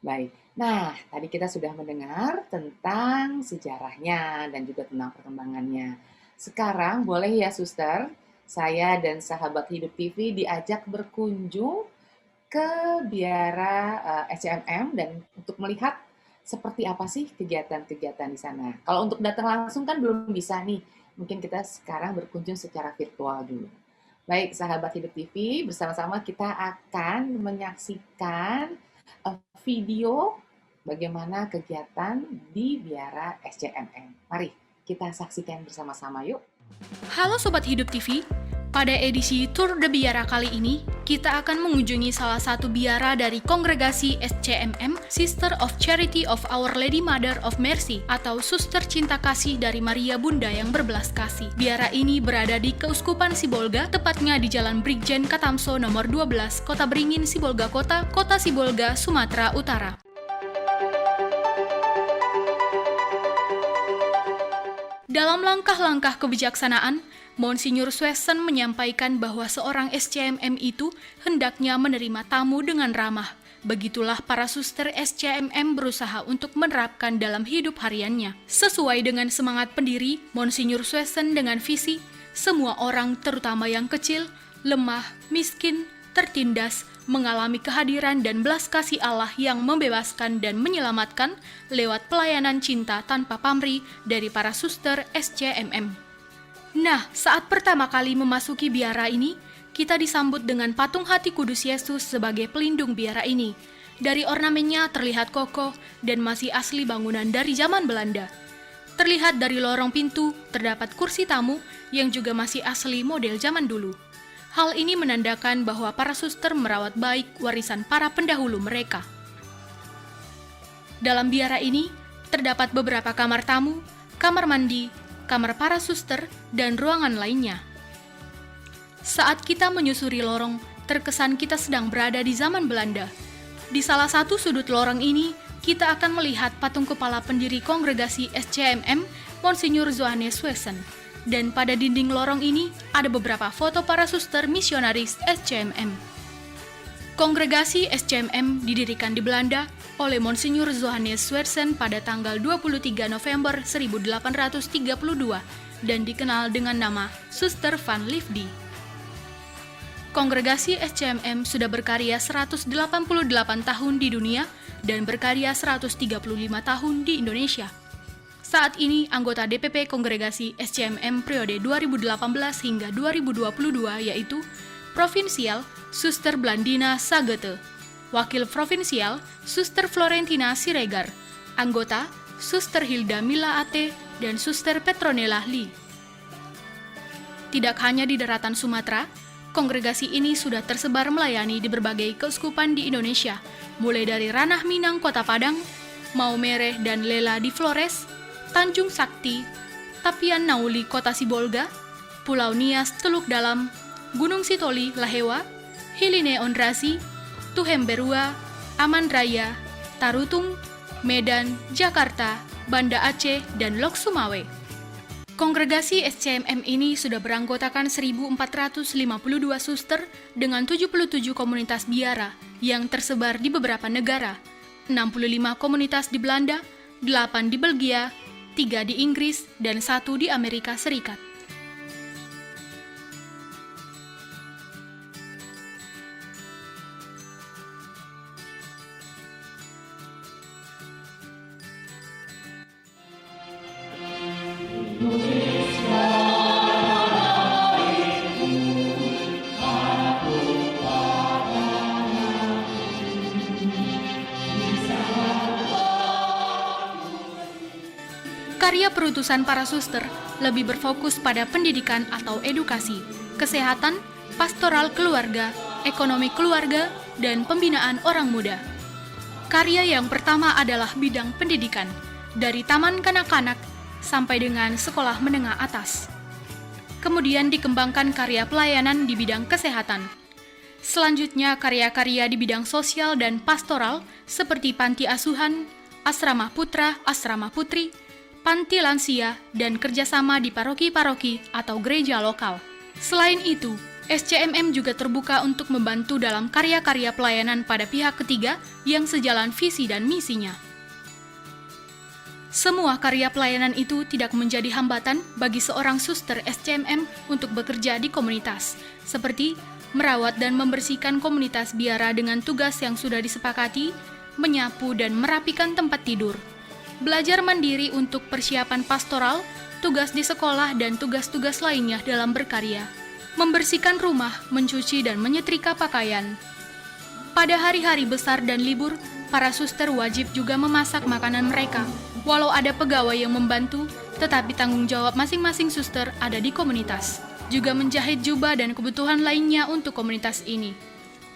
Baik. Nah, tadi kita sudah mendengar tentang sejarahnya dan juga tentang perkembangannya. Sekarang boleh ya, Suster, saya dan sahabat Hidup TV diajak berkunjung ke biara SCMM dan untuk melihat seperti apa sih kegiatan-kegiatan di sana. Kalau untuk datang langsung kan belum bisa nih. Mungkin kita sekarang berkunjung secara virtual dulu. Baik, sahabat Hidup TV, bersama-sama kita akan menyaksikan video bagaimana kegiatan di biara SCMM. Mari kita saksikan bersama-sama yuk. Halo Sobat Hidup TV, pada edisi Tour de Biara kali ini, kita akan mengunjungi salah satu biara dari kongregasi SCMM, Sister of Charity of Our Lady Mother of Mercy, atau Suster Cinta Kasih dari Maria Bunda yang berbelas kasih. Biara ini berada di Keuskupan Sibolga, tepatnya di Jalan Brigjen Katamso nomor 12, Kota Beringin, Sibolga Kota, Kota Sibolga, Sumatera Utara. Dalam langkah-langkah kebijaksanaan, Monsinyur Swesen menyampaikan bahwa seorang SCMM itu hendaknya menerima tamu dengan ramah. Begitulah para suster SCMM berusaha untuk menerapkan dalam hidup hariannya. Sesuai dengan semangat pendiri, Monsinyur Swesen dengan visi, semua orang terutama yang kecil, lemah, miskin, tertindas, mengalami kehadiran dan belas kasih Allah yang membebaskan dan menyelamatkan lewat pelayanan cinta tanpa pamrih dari para suster SCMM. Nah, saat pertama kali memasuki biara ini, kita disambut dengan patung hati Kudus Yesus sebagai pelindung biara ini. Dari ornamennya terlihat kokoh dan masih asli bangunan dari zaman Belanda. Terlihat dari lorong pintu, terdapat kursi tamu yang juga masih asli model zaman dulu. Hal ini menandakan bahwa para suster merawat baik warisan para pendahulu mereka. Dalam biara ini, terdapat beberapa kamar tamu, kamar mandi, kamar para suster, dan ruangan lainnya. Saat kita menyusuri lorong, terkesan kita sedang berada di zaman Belanda. Di salah satu sudut lorong ini, kita akan melihat patung kepala pendiri kongregasi SCMM, Monsinyur Johannes Swesen. Dan pada dinding lorong ini ada beberapa foto para suster misionaris SCMM. Kongregasi SCMM didirikan di Belanda oleh Monsinyur Johannes Swesen pada tanggal 23 November 1832 dan dikenal dengan nama Suster van Liefde. Kongregasi SCMM sudah berkarya 188 tahun di dunia dan berkarya 135 tahun di Indonesia. Saat ini, anggota DPP Kongregasi SCMM periode 2018 hingga 2022 yaitu Provinsial Suster Blandina Sagete, Wakil Provinsial Suster Florentina Siregar, Anggota Suster Hilda Mila Ate, dan Suster Petronella Lee. Tidak hanya di daratan Sumatera, kongregasi ini sudah tersebar melayani di berbagai keuskupan di Indonesia, mulai dari Ranah Minang Kota Padang, Maumere dan Lela di Flores, Tanjung Sakti, Tapian Nauli Kota Sibolga, Pulau Nias Teluk Dalam, Gunung Sitoli Lahewa, Hiline Ondrasi, Tuhemberua, Aman Raya, Tarutung, Medan, Jakarta, Banda Aceh, dan Lok Sumawe. Kongregasi SCMM ini sudah beranggotakan 1.452 suster dengan 77 komunitas biara yang tersebar di beberapa negara, 65 komunitas di Belanda, 8 di Belgia, 3 di Inggris, dan 1 di Amerika Serikat. Karya perutusan para suster lebih berfokus pada pendidikan atau edukasi, kesehatan, pastoral keluarga, ekonomi keluarga, dan pembinaan orang muda. Karya yang pertama adalah bidang pendidikan, dari taman kanak-kanak sampai dengan sekolah menengah atas. Kemudian dikembangkan karya pelayanan di bidang kesehatan. Selanjutnya karya-karya di bidang sosial dan pastoral seperti panti asuhan, asrama putra, asrama putri, panti lansia, dan kerjasama di paroki-paroki atau gereja lokal. Selain itu, SCMM juga terbuka untuk membantu dalam karya-karya pelayanan pada pihak ketiga yang sejalan visi dan misinya. Semua karya pelayanan itu tidak menjadi hambatan bagi seorang suster SCMM untuk bekerja di komunitas, seperti merawat dan membersihkan komunitas biara dengan tugas yang sudah disepakati, menyapu dan merapikan tempat tidur, belajar mandiri untuk persiapan pastoral, tugas di sekolah dan tugas-tugas lainnya dalam berkarya, membersihkan rumah, mencuci dan menyetrika pakaian. Pada hari-hari besar dan libur, para suster wajib juga memasak makanan mereka. Walau ada pegawai yang membantu, tetapi tanggung jawab masing-masing suster ada di komunitas. Juga menjahit jubah dan kebutuhan lainnya untuk komunitas ini.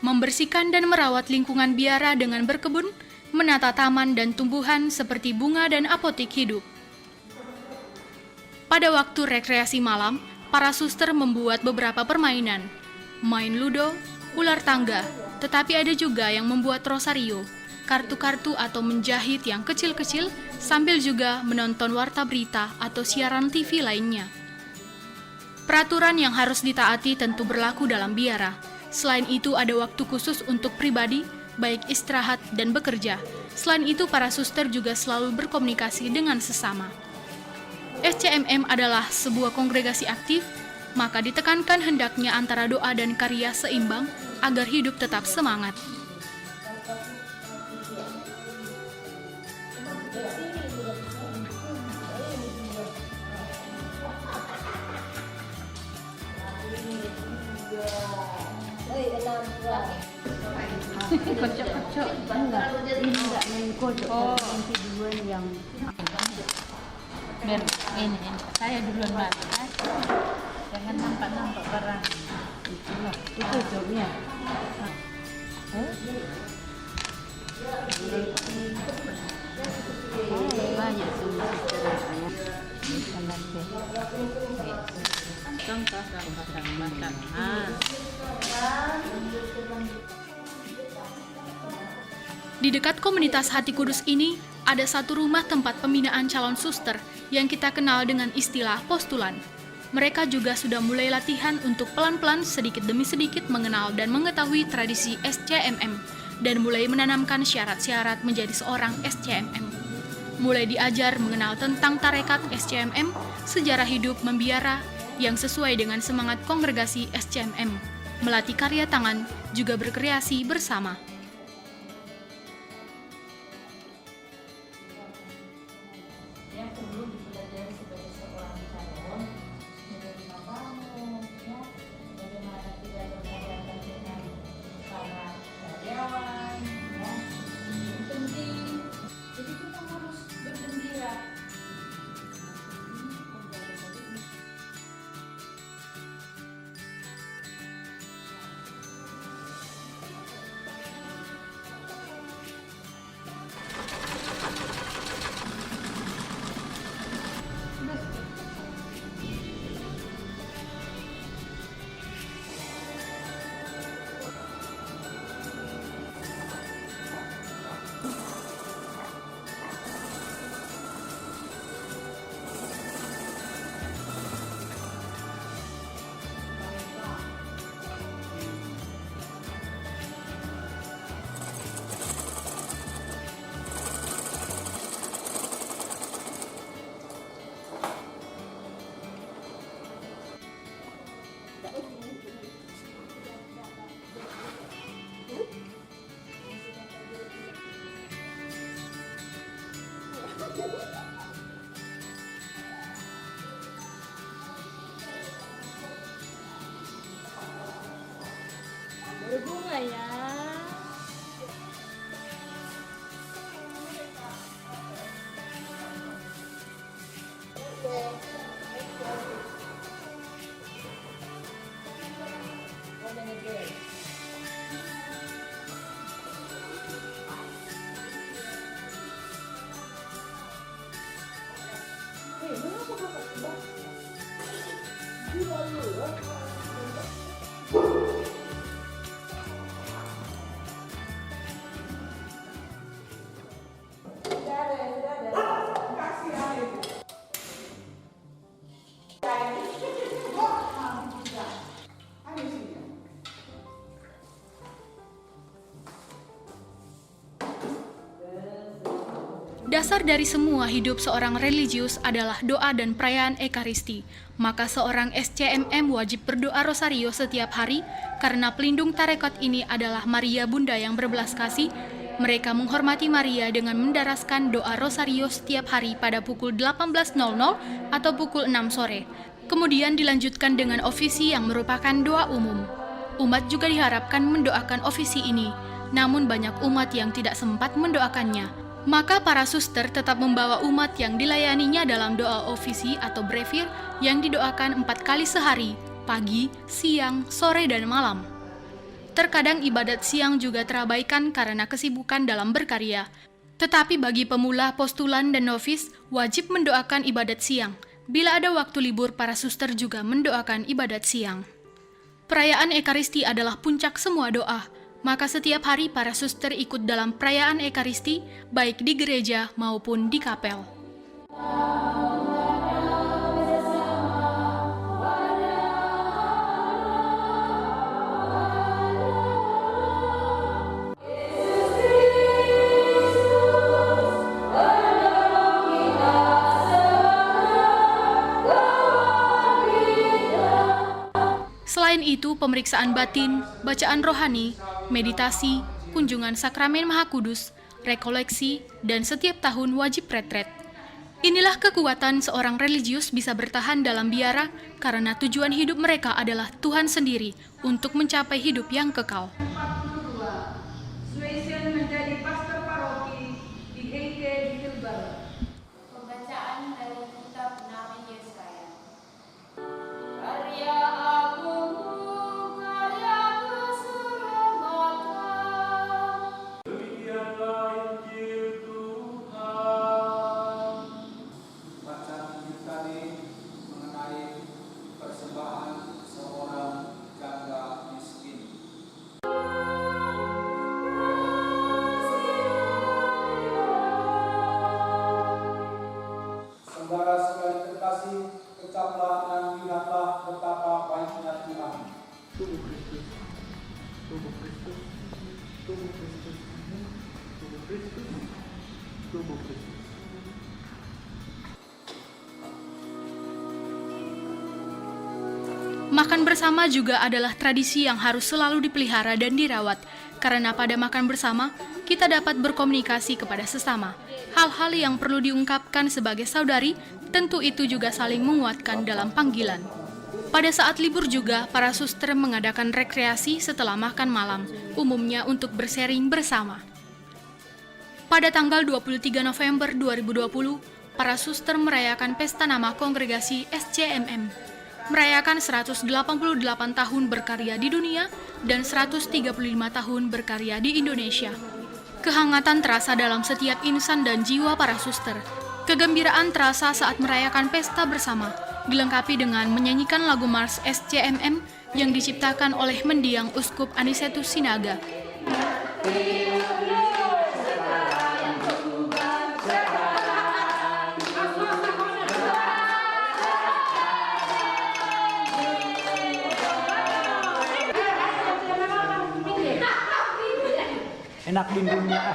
Membersihkan dan merawat lingkungan biara dengan berkebun, menata taman dan tumbuhan seperti bunga dan apotik hidup. Pada waktu rekreasi malam, para suster membuat beberapa permainan, main ludo, ular tangga, tetapi ada juga yang membuat rosario, kartu-kartu atau menjahit yang kecil-kecil, sambil juga menonton warta berita atau siaran TV lainnya. Peraturan yang harus ditaati tentu berlaku dalam biara. Selain itu ada waktu khusus untuk pribadi, baik istirahat dan bekerja. Selain itu para suster juga selalu berkomunikasi dengan sesama. SCMM adalah sebuah kongregasi aktif, maka ditekankan hendaknya antara doa dan karya seimbang agar hidup tetap semangat. Kocok-kocok enggak, ini enggak main kocok, yang kedua yang biar ini saya duluan makan, jangan nampak barang. itulah, itu jobnya. Banyak semua Contoh kadang makan. Di dekat komunitas Hati Kudus ini, ada satu rumah tempat pembinaan calon suster yang kita kenal dengan istilah postulan. Mereka juga sudah mulai latihan untuk pelan-pelan sedikit demi sedikit mengenal dan mengetahui tradisi SCMM dan mulai menanamkan syarat-syarat menjadi seorang SCMM. Mulai diajar mengenal tentang tarekat SCMM, sejarah hidup membiara yang sesuai dengan semangat kongregasi SCMM, melatih karya tangan, juga berkreasi bersama. berbunga ya. Dasar dari semua hidup seorang religius adalah doa dan perayaan Ekaristi. Maka seorang SCMM wajib berdoa rosario setiap hari karena pelindung tarekat ini adalah Maria Bunda yang berbelas kasih. Mereka menghormati Maria dengan mendaraskan doa rosario setiap hari pada pukul 18.00 atau pukul 6 sore. Kemudian dilanjutkan dengan ofisi yang merupakan doa umum. Umat juga diharapkan mendoakan ofisi ini, namun banyak umat yang tidak sempat mendoakannya. Maka para suster tetap membawa umat yang dilayaninya dalam doa ofisi atau brevir yang didoakan 4 kali sehari, pagi, siang, sore, dan malam. Terkadang ibadat siang juga terabaikan karena kesibukan dalam berkarya. Tetapi bagi pemula, postulan, dan novis, wajib mendoakan ibadat siang. Bila ada waktu libur, para suster juga mendoakan ibadat siang. Perayaan Ekaristi adalah puncak semua doa. Maka setiap hari para suster ikut dalam perayaan Ekaristi, baik di gereja maupun di kapel. Selain itu, pemeriksaan batin, bacaan rohani, meditasi, kunjungan sakramen Maha Kudus, rekoleksi, dan setiap tahun wajib retret. Inilah kekuatan seorang religius bisa bertahan dalam biara karena tujuan hidup mereka adalah Tuhan sendiri untuk mencapai hidup yang kekal. Suesen menjadi pastor paroki di Henke di Hilbert. Pembacaan dari kitab Nabi Yesaya. Karya agungmu, karya keselamatan. Demikianlah Injil Tuhan. Bacaan Injil tadi mengenai persembahan seorang janda miskin. Saudara-saudara terkasih, kecaplah dan lihatlah betapa baiknya Tuhan. Tubuh Kristus, tubuh Kristus, tubuh Kristus, tubuh Kristus, tubuh Kristus. Makan bersama juga adalah tradisi yang harus selalu dipelihara dan dirawat, karena pada makan bersama, kita dapat berkomunikasi kepada sesama. Hal-hal yang perlu diungkapkan sebagai saudari, tentu itu juga saling menguatkan dalam panggilan. Pada saat libur juga, para suster mengadakan rekreasi setelah makan malam, umumnya untuk bersharing bersama. Pada tanggal 23 November 2020, para suster merayakan pesta nama kongregasi SCMM, merayakan 188 tahun berkarya di dunia dan 135 tahun berkarya di Indonesia. Kehangatan terasa dalam setiap insan dan jiwa para suster. Kegembiraan terasa saat merayakan pesta bersama, dilengkapi dengan menyanyikan lagu Mars SCMM yang diciptakan oleh mendiang Uskup Anisetus Sinaga. Enak bumbunya.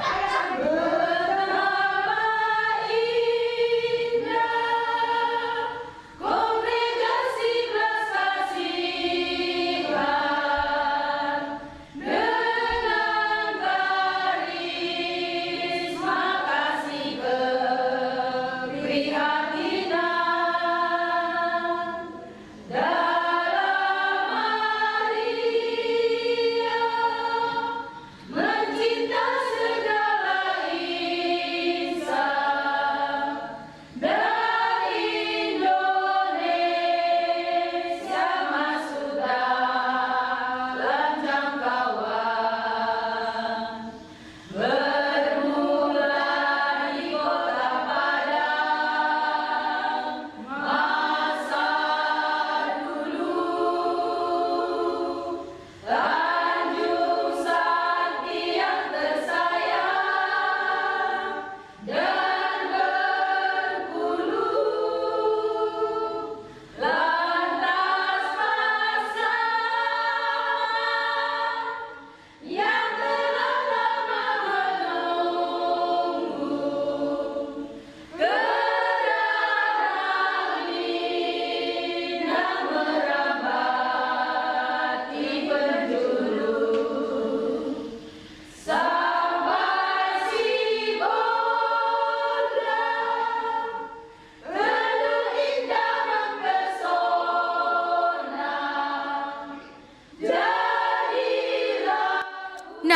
Mencinta segala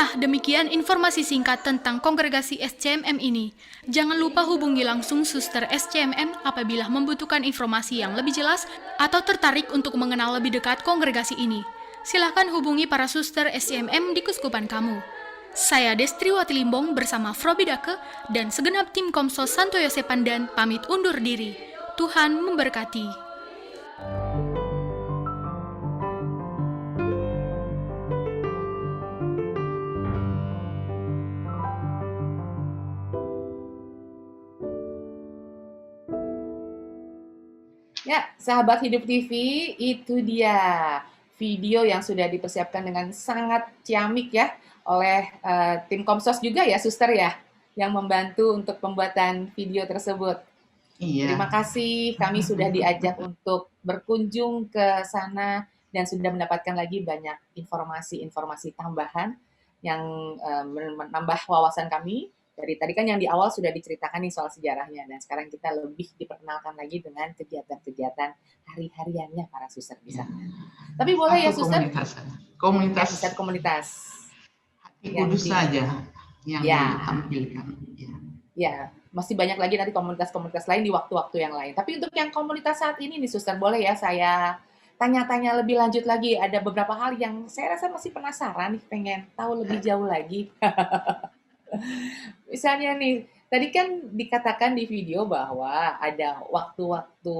Nah, demikian informasi singkat tentang kongregasi SCMM ini. Jangan lupa hubungi langsung Suster SCMM apabila membutuhkan informasi yang lebih jelas atau tertarik untuk mengenal lebih dekat kongregasi ini. Silakan hubungi para Suster SCMM di Kuskupan kamu. Saya Destri Watilimbong bersama Frobidake dan segenap tim Komsos Santo Yosep Pandan pamit undur diri. Tuhan memberkati. Ya, sahabat Hidup TV, itu dia video yang sudah dipersiapkan dengan sangat ciamik ya oleh tim Komsos juga ya, Suster ya, yang membantu untuk pembuatan video tersebut. Iya. Terima kasih, kami sudah diajak untuk berkunjung ke sana dan sudah mendapatkan lagi banyak informasi-informasi tambahan yang menambah wawasan kami. Dari tadi kan yang di awal sudah diceritakan nih soal sejarahnya, dan sekarang kita lebih diperkenalkan lagi dengan kegiatan-kegiatan hari-hariannya para suster di sana. Tapi boleh ya suster? Komunitas. Hati Kudus saja yang ditampilkan. Ya, masih banyak lagi nanti komunitas-komunitas lain di waktu-waktu yang lain. Tapi untuk yang komunitas saat ini nih suster, boleh ya saya tanya-tanya lebih lanjut lagi. Ada beberapa hal yang saya rasa masih penasaran nih, pengen tahu lebih jauh lagi. Misalnya nih, tadi kan dikatakan di video bahwa ada waktu-waktu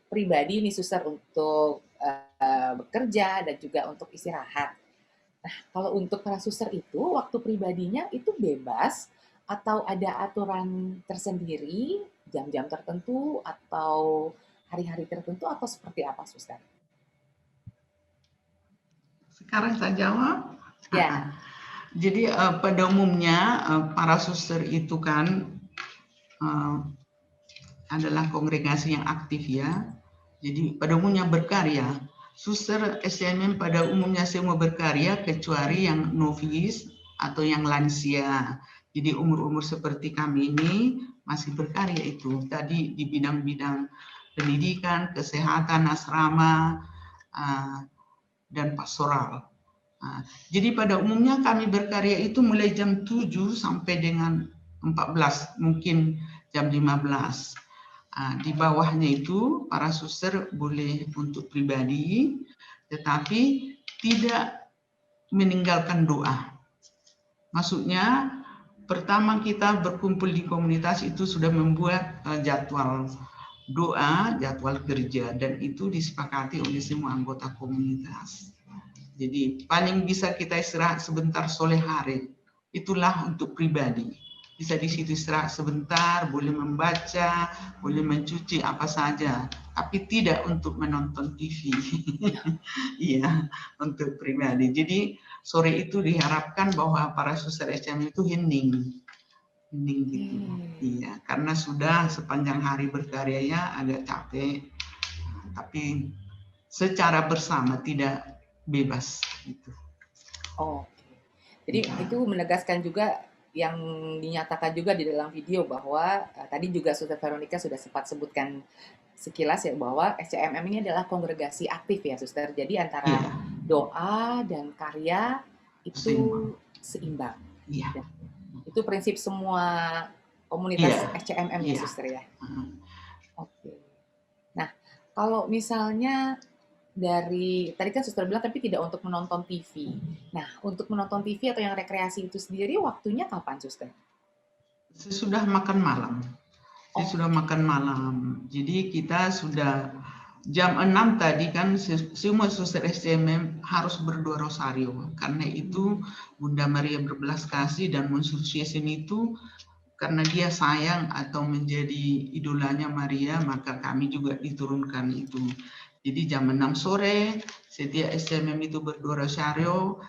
pribadi nih suster untuk bekerja dan juga untuk istirahat. Nah, kalau untuk para suster itu, waktu pribadinya itu bebas atau ada aturan tersendiri, jam-jam tertentu atau hari-hari tertentu atau seperti apa suster? Sekarang saya jawab. Ya. Jadi pada umumnya para suster itu kan adalah kongregasi yang aktif ya. Jadi pada umumnya berkarya. Suster SCMM pada umumnya semua berkarya kecuali yang novis atau yang lansia. Jadi umur-umur seperti kami ini masih berkarya itu. Tadi di bidang-bidang pendidikan, kesehatan, asrama, dan pastoral. Jadi pada umumnya kami berkarya itu mulai jam 7 sampai dengan 14, mungkin jam 15. Di bawahnya itu para suster boleh untuk pribadi, tetapi tidak meninggalkan doa. Maksudnya pertama kita berkumpul di komunitas itu sudah membuat jadwal doa, jadwal kerja, dan itu disepakati oleh semua anggota komunitas. Jadi paling bisa kita istirahat sebentar sore hari, itulah untuk pribadi. Bisa di situ istirahat sebentar, boleh membaca, boleh mencuci apa saja, tapi tidak untuk menonton TV. Iya, untuk pribadi. Jadi sore itu diharapkan bahwa para suster SCMM itu hening gitu. Iya, karena sudah sepanjang hari berkaryanya agak capek, tapi secara bersama tidak bebas gitu. Oh, jadi itu menegaskan juga yang dinyatakan juga di dalam video bahwa tadi juga Suster Veronica sudah sempat sebutkan sekilas ya bahwa SCMM ini adalah kongregasi aktif ya Suster. Jadi antara doa dan karya itu seimbang. Iya. Itu prinsip semua komunitas SCMM ya Suster ya. Oke. Nah, kalau misalnya dari tadi kan suster bilang tapi tidak untuk menonton TV. Nah, untuk menonton TV atau yang rekreasi itu sendiri waktunya kapan, suster? Sesudah makan malam. Sesudah makan malam. Jadi kita sudah jam 6 tadi kan semua suster SCMM harus berdoa rosario. Karena itu Bunda Maria berbelas kasih dan mensuciation itu karena dia sayang atau menjadi idolanya Maria, maka kami juga diturunkan itu. Jadi jam 6 sore, setiap SCMM itu berdoa rosario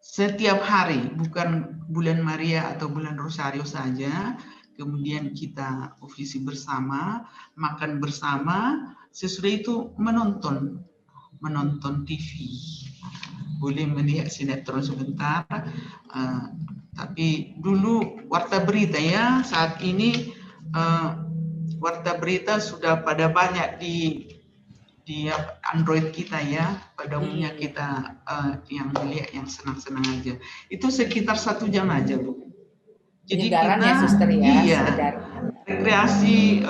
setiap hari, bukan bulan Maria atau bulan rosario saja. Kemudian kita ofisi bersama, makan bersama, sesudah itu menonton TV. Boleh melihat sinetron sebentar, tapi dulu warta berita ya, saat ini warta berita sudah pada banyak di Android kita ya, pada umumnya kita yang melihat yang senang-senang aja. Itu sekitar 1 jam aja, Bu. Jadi Penyegaran kita ya, Suster ya, iya, sekedar. rekreasi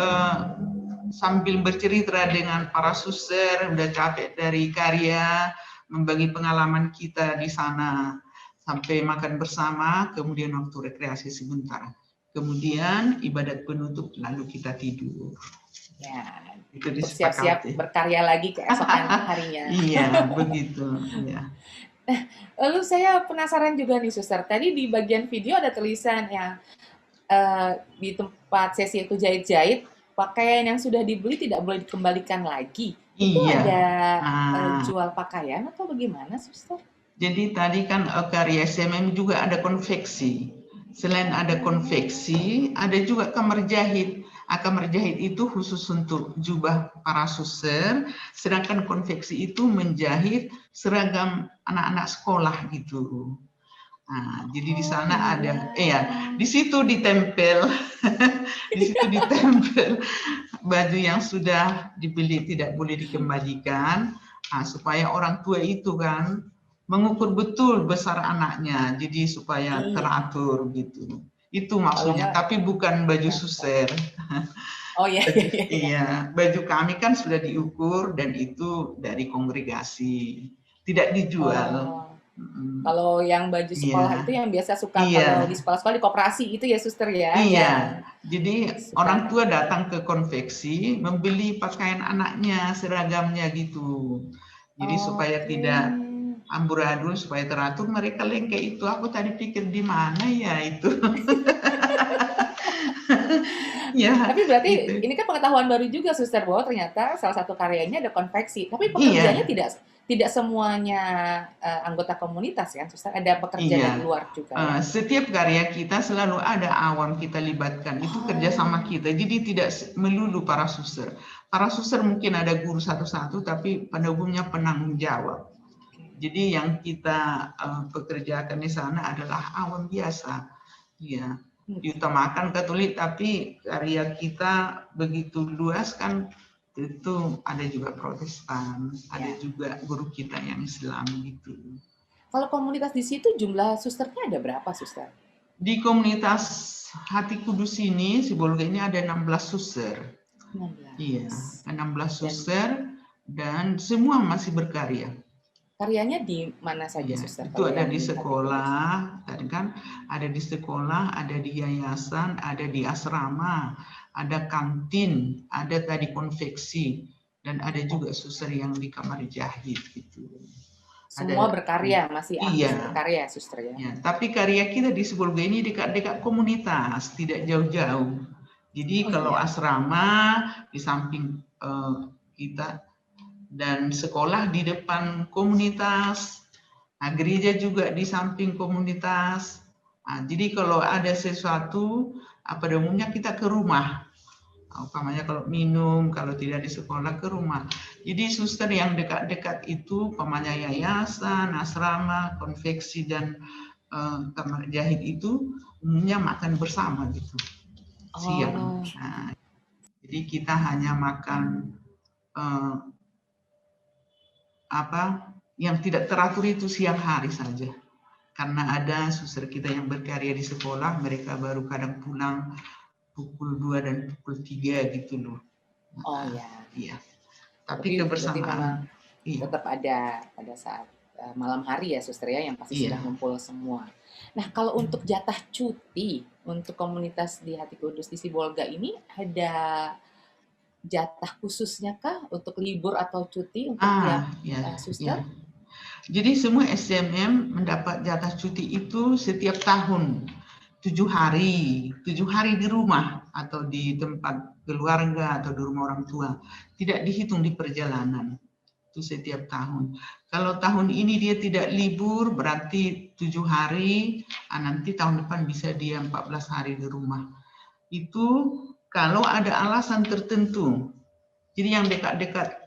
sambil bercerita dengan para suster, udah capek dari karya, membagi pengalaman kita di sana, sampai makan bersama, kemudian waktu rekreasi sebentar. Kemudian ibadat penutup, lalu kita tidur. Ya, Itu siap-siap disepakati. berkarya lagi keesokan harinya. Iya, begitu. Ya. Lalu saya penasaran juga nih, Suster. Tadi di bagian video ada tulisan yang di tempat sesi itu jahit-jahit, pakaian yang sudah dibeli tidak boleh dikembalikan lagi. Itu Iya. ada jual pakaian atau bagaimana, Suster? Jadi tadi kan karya SMM juga ada konveksi. Selain ada konveksi, ada juga kamar jahit. Kamar jahit itu khusus untuk jubah para suster, sedangkan konveksi itu menjahit seragam anak-anak sekolah gitu. Nah, jadi di sana ada, di situ ditempel, di situ ditempel baju yang sudah dibeli tidak boleh dikembalikan, supaya orang tua itu kan mengukur betul besar anaknya, jadi supaya teratur gitu. Itu maksudnya, tapi bukan baju suster. Oh iya. Iya, baju kami kan sudah diukur dan itu dari kongregasi, tidak dijual. Kalau yang baju sekolah itu yang biasa suka kalau di sekolah-sekolah di koperasi itu ya, Suster ya? Iya, jadi orang tua datang ke konveksi membeli pakaian anaknya, seragamnya gitu. Jadi supaya tidak amburadul, supaya teratur, mereka lengket itu. Aku tadi pikir di mana ya itu. Ya, tapi berarti gitu. ini kan pengetahuan baru juga, Suster, bahwa ternyata salah satu karyanya ada konveksi. Tapi pekerjaannya tidak semuanya anggota komunitas ya, Suster. Ada pekerja dari luar juga. Ya? Setiap karya kita selalu ada awam kita libatkan. Itu kerjasama kita. Jadi tidak melulu para suster. Para suster mungkin ada guru satu-satu, tapi pada umumnya penanggung jawab. Jadi yang kita pekerjakan di sana adalah awam biasa. Ya. Diutamakan Katolik, tapi karya kita begitu luas kan, itu ada juga Protestan, ada juga guru kita yang Islam gitu. Kalau komunitas di situ jumlah susternya ada berapa, Suster? Di komunitas Hati Kudus ini, Sibolga ini ada 16 suster. 16. Iya, 16 suster dan semua masih berkarya. Karyanya di mana saja, Suster? Itu ada di sekolah, kan? Ada di sekolah, ada di yayasan, ada di asrama, ada kantin, ada tadi konveksi, dan ada juga suster yang di kamar jahit gitu. Semua berkarya, masih aktif berkarya, Suster ya? Ya. Tapi karya kita di Sibolga ini dekat-dekat komunitas, tidak jauh-jauh. Jadi kalau asrama di samping kita, dan sekolah di depan komunitas, gereja juga di samping komunitas. Jadi kalau ada sesuatu, pada umumnya kita ke rumah. Umpamanya kalau minum, kalau tidak di sekolah ke rumah. Jadi suster yang dekat-dekat itu, umpamanya yayasan, asrama, konveksi, dan kamar jahit itu, umumnya makan bersama gitu, siang. Jadi kita hanya makan yang tidak teratur itu siang hari saja, karena ada suster kita yang berkarya di sekolah, mereka baru kadang pulang pukul 2 dan pukul 3 gitu loh. Iya. Tapi kebersamaan tetap ada pada saat malam hari ya, Suster ya, yang pasti sudah ngumpul semua. Nah, kalau untuk jatah cuti untuk komunitas di Hati Kudus di Sibolga ini ada jatah khususnya kah untuk libur atau cuti untuk suster? Jadi semua SMM mendapat jatah cuti itu setiap tahun 7 hari di rumah atau di tempat keluarga atau di rumah orang tua, tidak dihitung di perjalanan. Itu setiap tahun. Kalau tahun ini dia tidak libur berarti 7 hari, nanti tahun depan bisa dia 14 hari di rumah. Itu kalau ada alasan tertentu. Jadi yang dekat-dekat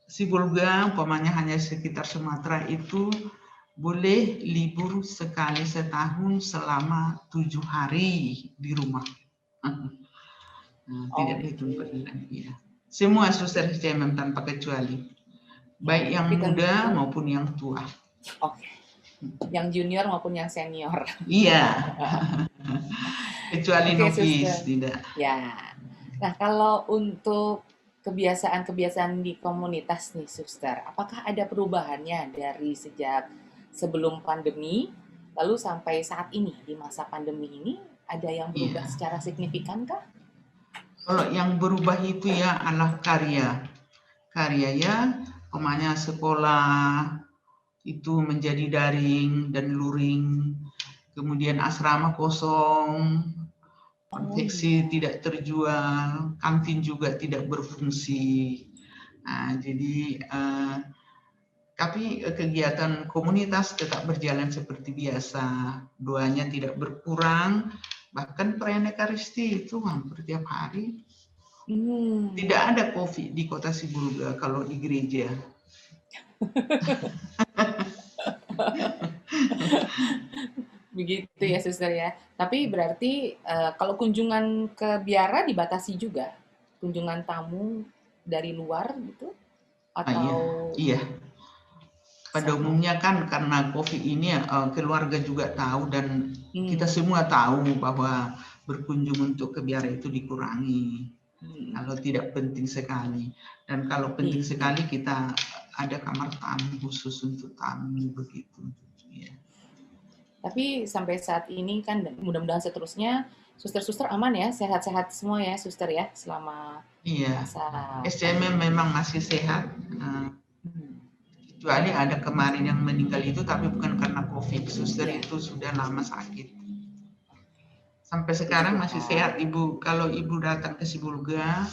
Sibolga, umpamanya hanya sekitar Sumatera itu boleh libur sekali setahun selama 7 hari di rumah. Tidak dihitung perjalanan. Ya. semua suster SCMM tanpa kecuali, baik yang Tapi muda tentu- maupun yang tua. Oke. Yang junior maupun yang senior. Iya, kecuali Oke, novice suster. tidak. Ya. Nah, kalau untuk kebiasaan-kebiasaan di komunitas nih, suster, apakah ada perubahannya dari sejak sebelum pandemi, lalu sampai saat ini, di masa pandemi ini, ada yang berubah Iya. secara signifikan kah? Kalau yang berubah itu ya adalah karya ya, umpamanya sekolah itu menjadi daring dan luring, kemudian asrama kosong, konveksi tidak terjual, kantin juga tidak berfungsi. Nah, jadi tapi kegiatan komunitas tetap berjalan seperti biasa, doanya tidak berkurang, bahkan perayaan Ekaristi itu hampir tiap hari. Tidak ada COVID di Kota Sibolga kalau di gereja. Begitu ya, suster ya. Tapi berarti kalau kunjungan ke biara dibatasi juga? Kunjungan tamu dari luar gitu? Atau Iya. Pada umumnya kan karena COVID ini keluarga juga tahu dan kita semua tahu bahwa berkunjung untuk ke biara itu dikurangi. Kalau tidak penting sekali. Dan kalau penting sekali kita ada kamar tamu khusus untuk tamu begitu. Ya. Tapi sampai saat ini kan mudah-mudahan seterusnya suster-suster aman ya, sehat-sehat semua ya suster ya selama masa SCMM memang masih sehat. Kecuali ada kemarin yang meninggal itu tapi bukan karena COVID. Suster itu sudah lama sakit. Sampai sekarang masih sehat Ibu. Kalau Ibu datang ke Sibolga,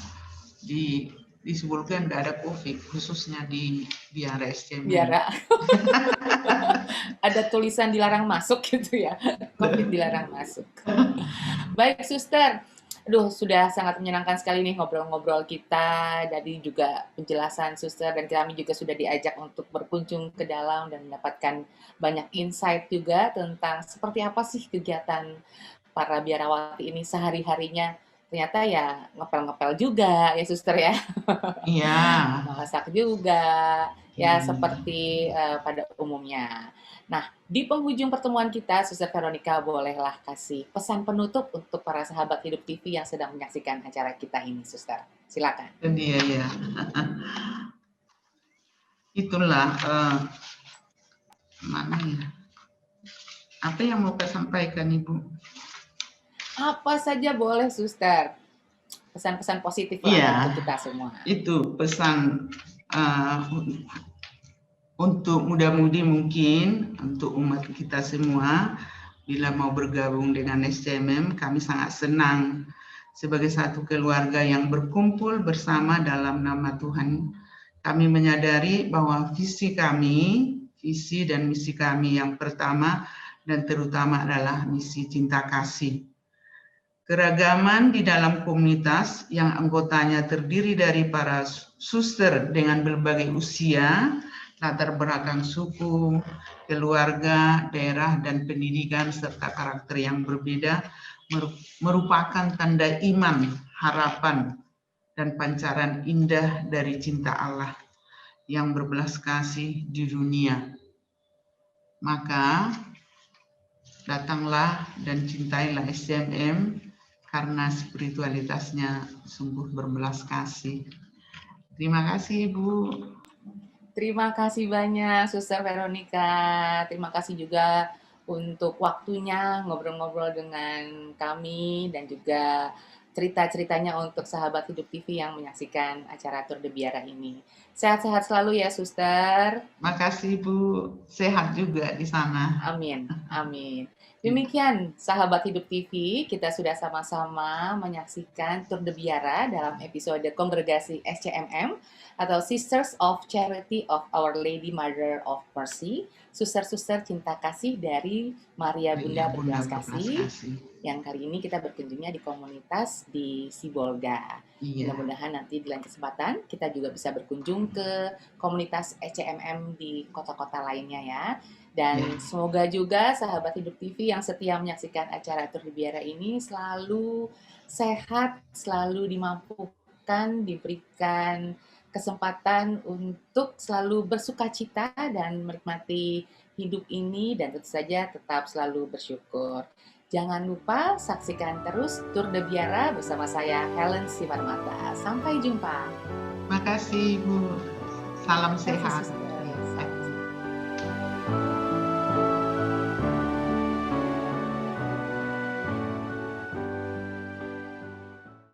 di Sibolga tidak ada COVID, khususnya di biara SCMM. Biara. Ada tulisan dilarang masuk gitu ya. COVID dilarang masuk. Baik suster. Aduh, sudah sangat menyenangkan sekali nih ngobrol-ngobrol kita. Jadi juga penjelasan suster dan kami juga sudah diajak untuk berkunjung ke dalam dan mendapatkan banyak insight juga tentang seperti apa sih kegiatan para biarawati ini sehari-harinya. Ternyata ya ngepel-ngepel juga ya suster ya. Iya. Masak juga ya seperti pada umumnya. Nah, di penghujung pertemuan kita, Suster Veronica bolehlah kasih pesan penutup untuk para sahabat Hidup TV yang sedang menyaksikan acara kita ini, Suster. Silakan. Iya. Itulah mana ya? Apa yang mau saya sampaikan, Ibu? Apa saja boleh, Suster. Pesan-pesan positif untuk kita semua. Itu pesan untuk muda-mudi mungkin, untuk umat kita semua, bila mau bergabung dengan SCMM, kami sangat senang sebagai satu keluarga yang berkumpul bersama dalam nama Tuhan. Kami menyadari bahwa visi dan misi kami yang pertama dan terutama adalah misi cinta kasih. Keragaman di dalam komunitas yang anggotanya terdiri dari para suster dengan berbagai usia, latar belakang suku, keluarga, daerah, dan pendidikan, serta karakter yang berbeda, merupakan tanda iman, harapan, dan pancaran indah dari cinta Allah yang berbelas kasih di dunia. Maka, datanglah dan cintailah SCMM karena spiritualitasnya sungguh berbelas kasih. Terima kasih, Ibu. Terima kasih banyak, Suster Veronica. Terima kasih juga untuk waktunya ngobrol-ngobrol dengan kami dan juga cerita-ceritanya untuk sahabat Hidup TV yang menyaksikan acara Tour de Biara ini. Sehat-sehat selalu ya, Suster. Makasih, Bu. Sehat juga di sana. Amin. Amin. Demikian, sahabat Hidup TV, kita sudah sama-sama menyaksikan Tour de Biara dalam episode Kongregasi SCMM atau Sisters of Charity of Our Lady Mother of Mercy, suster-suster cinta kasih dari Maria Bunda Berbelas Kasih, yang kali ini kita berkunjungnya di komunitas di Sibolga. Mudah-mudahan nanti di lain kesempatan kita juga bisa berkunjung ke komunitas SCMM di kota-kota lainnya ya. Dan semoga juga sahabat Hidup TV yang setia menyaksikan acara Tour de Biara ini selalu sehat, selalu dimampukan akan diberikan kesempatan untuk selalu bersukacita dan menikmati hidup ini dan tentu saja tetap selalu bersyukur. Jangan lupa saksikan terus Tour de Biara bersama saya Helen Simarmata. Sampai jumpa. Makasih Ibu. Salam Terima kasih, sehat. Suster.